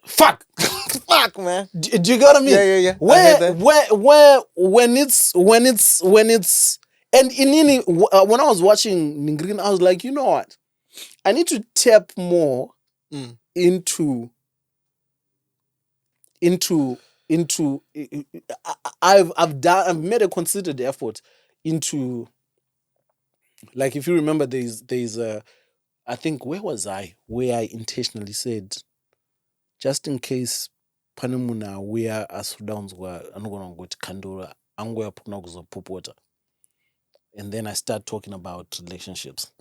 fuck. Fuck, man. Do you get what I mean? Yeah. I heard that. Where when it's and in any when I was watching Ningrin, I was like, you know what? I need to tap more into I've made a considered effort into, like, if you remember, there's I think where I intentionally said, just in case Panamuna where as Sudans were I'm gonna go to Kandoro, I'm going to pop water. And then I start talking about relationships.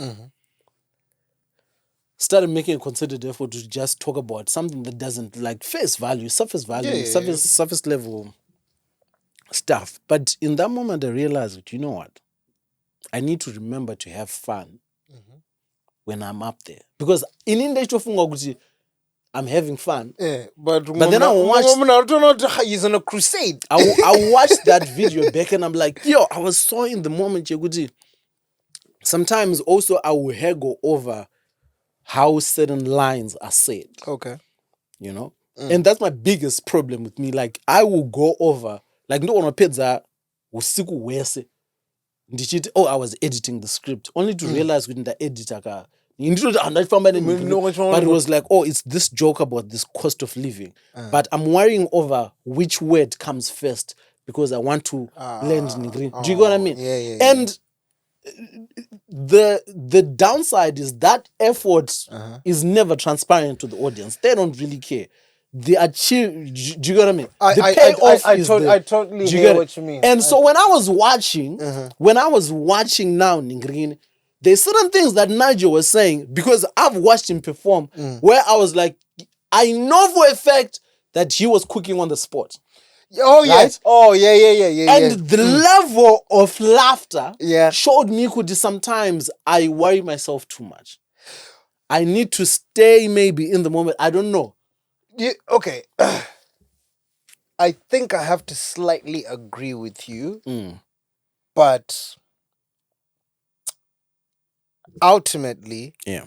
Started making a considered effort to just talk about something that doesn't, like, surface level stuff. But in that moment, I realized, you know what? I need to remember to have fun when I'm up there. Because in English, I'm having fun. Yeah, but then I watched. He's on a crusade. I watched that video back and I'm like, yo, I was so in the moment, Cheguti. Sometimes also I will haggle over how certain lines are said. Okay. You know? And that's my biggest problem with me. Like, I will go over, like, no one pizza, I was editing the script, only to realize within the editor, But it was like, oh, it's this joke about this cost of living. But I'm worrying over which word comes first because I want to land Nigrin. Do you get what I mean? Yeah. And the downside is that effort is never transparent to the audience. They don't really care. They achieve. Do you get what I mean? The payoff is I totally do you hear get what it? you mean. And so when I was watching now Ningrin, there's certain things that Nigel was saying because I've watched him perform where I was like, I know for a fact that he was cooking on the spot. Oh yes. Right? Oh yeah. And the level of laughter Yeah. showed me Kuti sometimes I worry myself too much. I need to stay maybe in the moment. I don't know. Okay. I think I have to slightly agree with you, but ultimately, Yeah.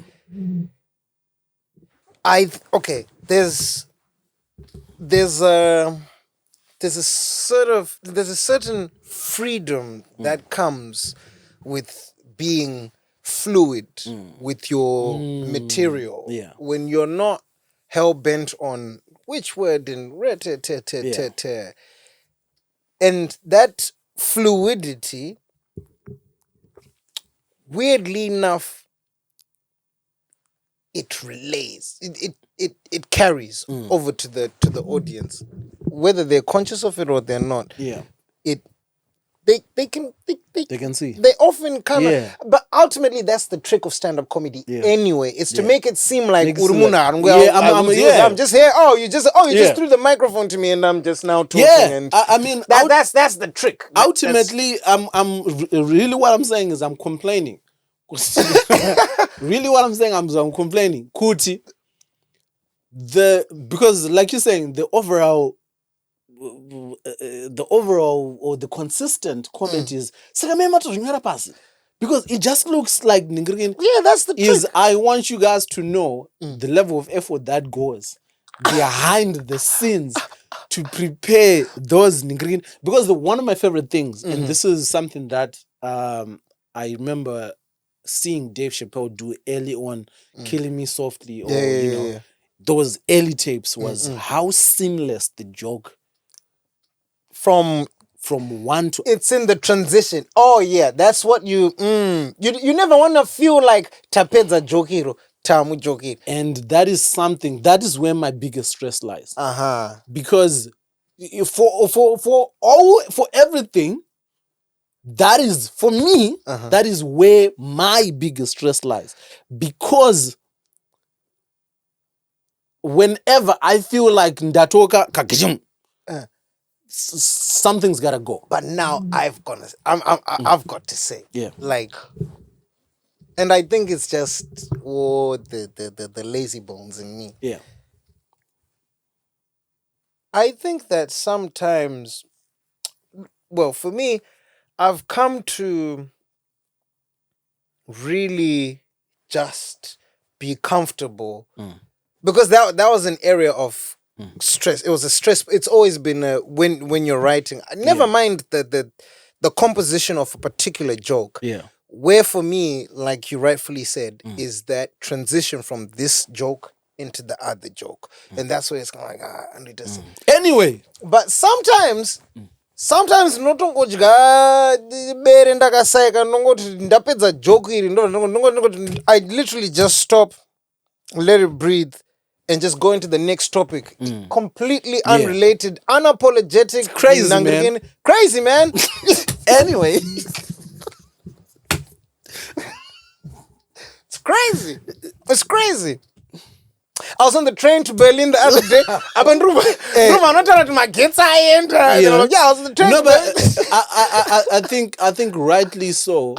there's a certain freedom that comes with being fluid with your material. Yeah. When you're not hell bent on which word in and that fluidity, weirdly enough, it relays. It carries over to the audience, whether they're conscious of it or they're not. Yeah. They can see. They often kind of, Yeah. but ultimately that's the trick of stand-up comedy. Yeah. Anyway, it's to Yeah. make it seem like Make it seem like- I'm just here. Oh, you just Yeah. threw the microphone to me and I'm just now talking. Yeah. And I mean, that's the trick. ultimately, really what I'm saying is I'm complaining. Really what I'm saying I'm complaining. Kuti, because like you're saying, the overall or the consistent comment is because it just looks like that's the is trick. I want you guys to know the level of effort that goes behind the scenes to prepare those because one of my favorite things, and this is something that I remember seeing Dave Chappelle do early on, Killing Me Softly, or those early tapes was how seamless the joke from one to It's in the transition. Oh yeah, that's what you never want to feel like tapeza jokiro, tamu jokiro. and that is where my biggest stress lies. Because for everything, that is for me, that is where my biggest stress lies. Because whenever I feel like ndatoka kakishum, something's gotta go. But now I've got to say, like, and I think it's just the lazy bones in me. Yeah. I think that sometimes, well, for me, I've come to really just be comfortable because that was an area of stress. It was a stress. It's always been when you're writing. Never mind the composition of a particular joke. Yeah. Where for me, like you rightfully said, is that transition from this joke into the other joke, and that's where it's kind of like and it doesn't. Anyway, But sometimes notongodya bere ndakasayika nongoti ndapedza joke iri I literally just stop, let it breathe, and just go into the next topic. Completely unrelated, unapologetic. It's crazy, man. Crazy, man. Anyway. It's crazy. I was on the train to Berlin the other day. I was on the train. No, but I think rightly so.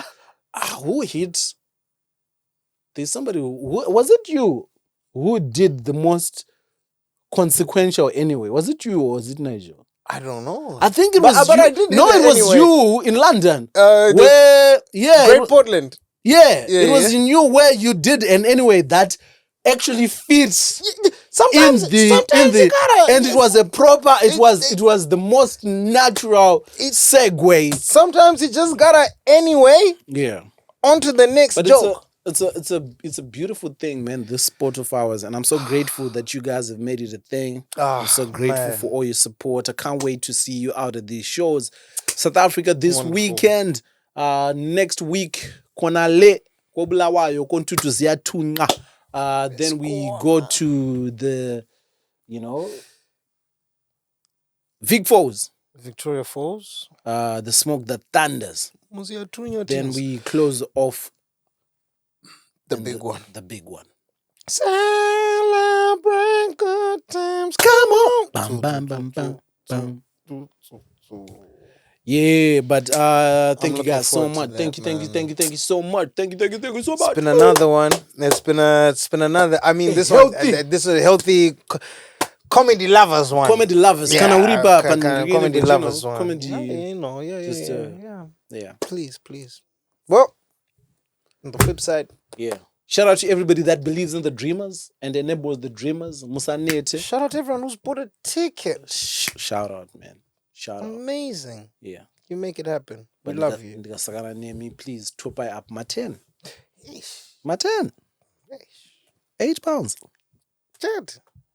Who hit? There's somebody was it you who did the most consequential anyway? Was it you or was it Nigel? I don't know. I think it was but you. I did No, it was anyway. you in London. Great Portland. It was in you where you did an anyway that actually fits Sometimes you gotta, and it was a proper. It was the most natural segue. Sometimes you just gotta anyway Yeah. onto the next But joke. it's a beautiful thing, man, this sport of ours, and I'm so grateful that you guys have made it a thing. I'm so grateful man. for all your support. I can't wait to see you out at these shows. South Africa this Wonderful. weekend, next week konale kobulawayo kontutu ziyathunqa. Then we go to the Vic Falls, Victoria Falls. the smoke that thunders. Then we close off the big one. The big one. Celebrate good times. Come on. Bam, bam, bam, bam, bam. Yeah, but thank you guys so much. Thank you so much. Thank you so much. It's been another one. It's been another. I mean, this healthy. one. This is a healthy comedy lovers one. Comedy lovers. Yeah, comedy lovers one. Comedy. Yeah. Please. Well, on the flip side. Yeah. Shout out to everybody that believes in the dreamers and enables the dreamers. Musanete. Shout out to everyone who's bought a ticket. Shout out, man. Shout out. Amazing. Yeah. You make it happen. We But love you. me, please top up my 10. My 10. £8. Good.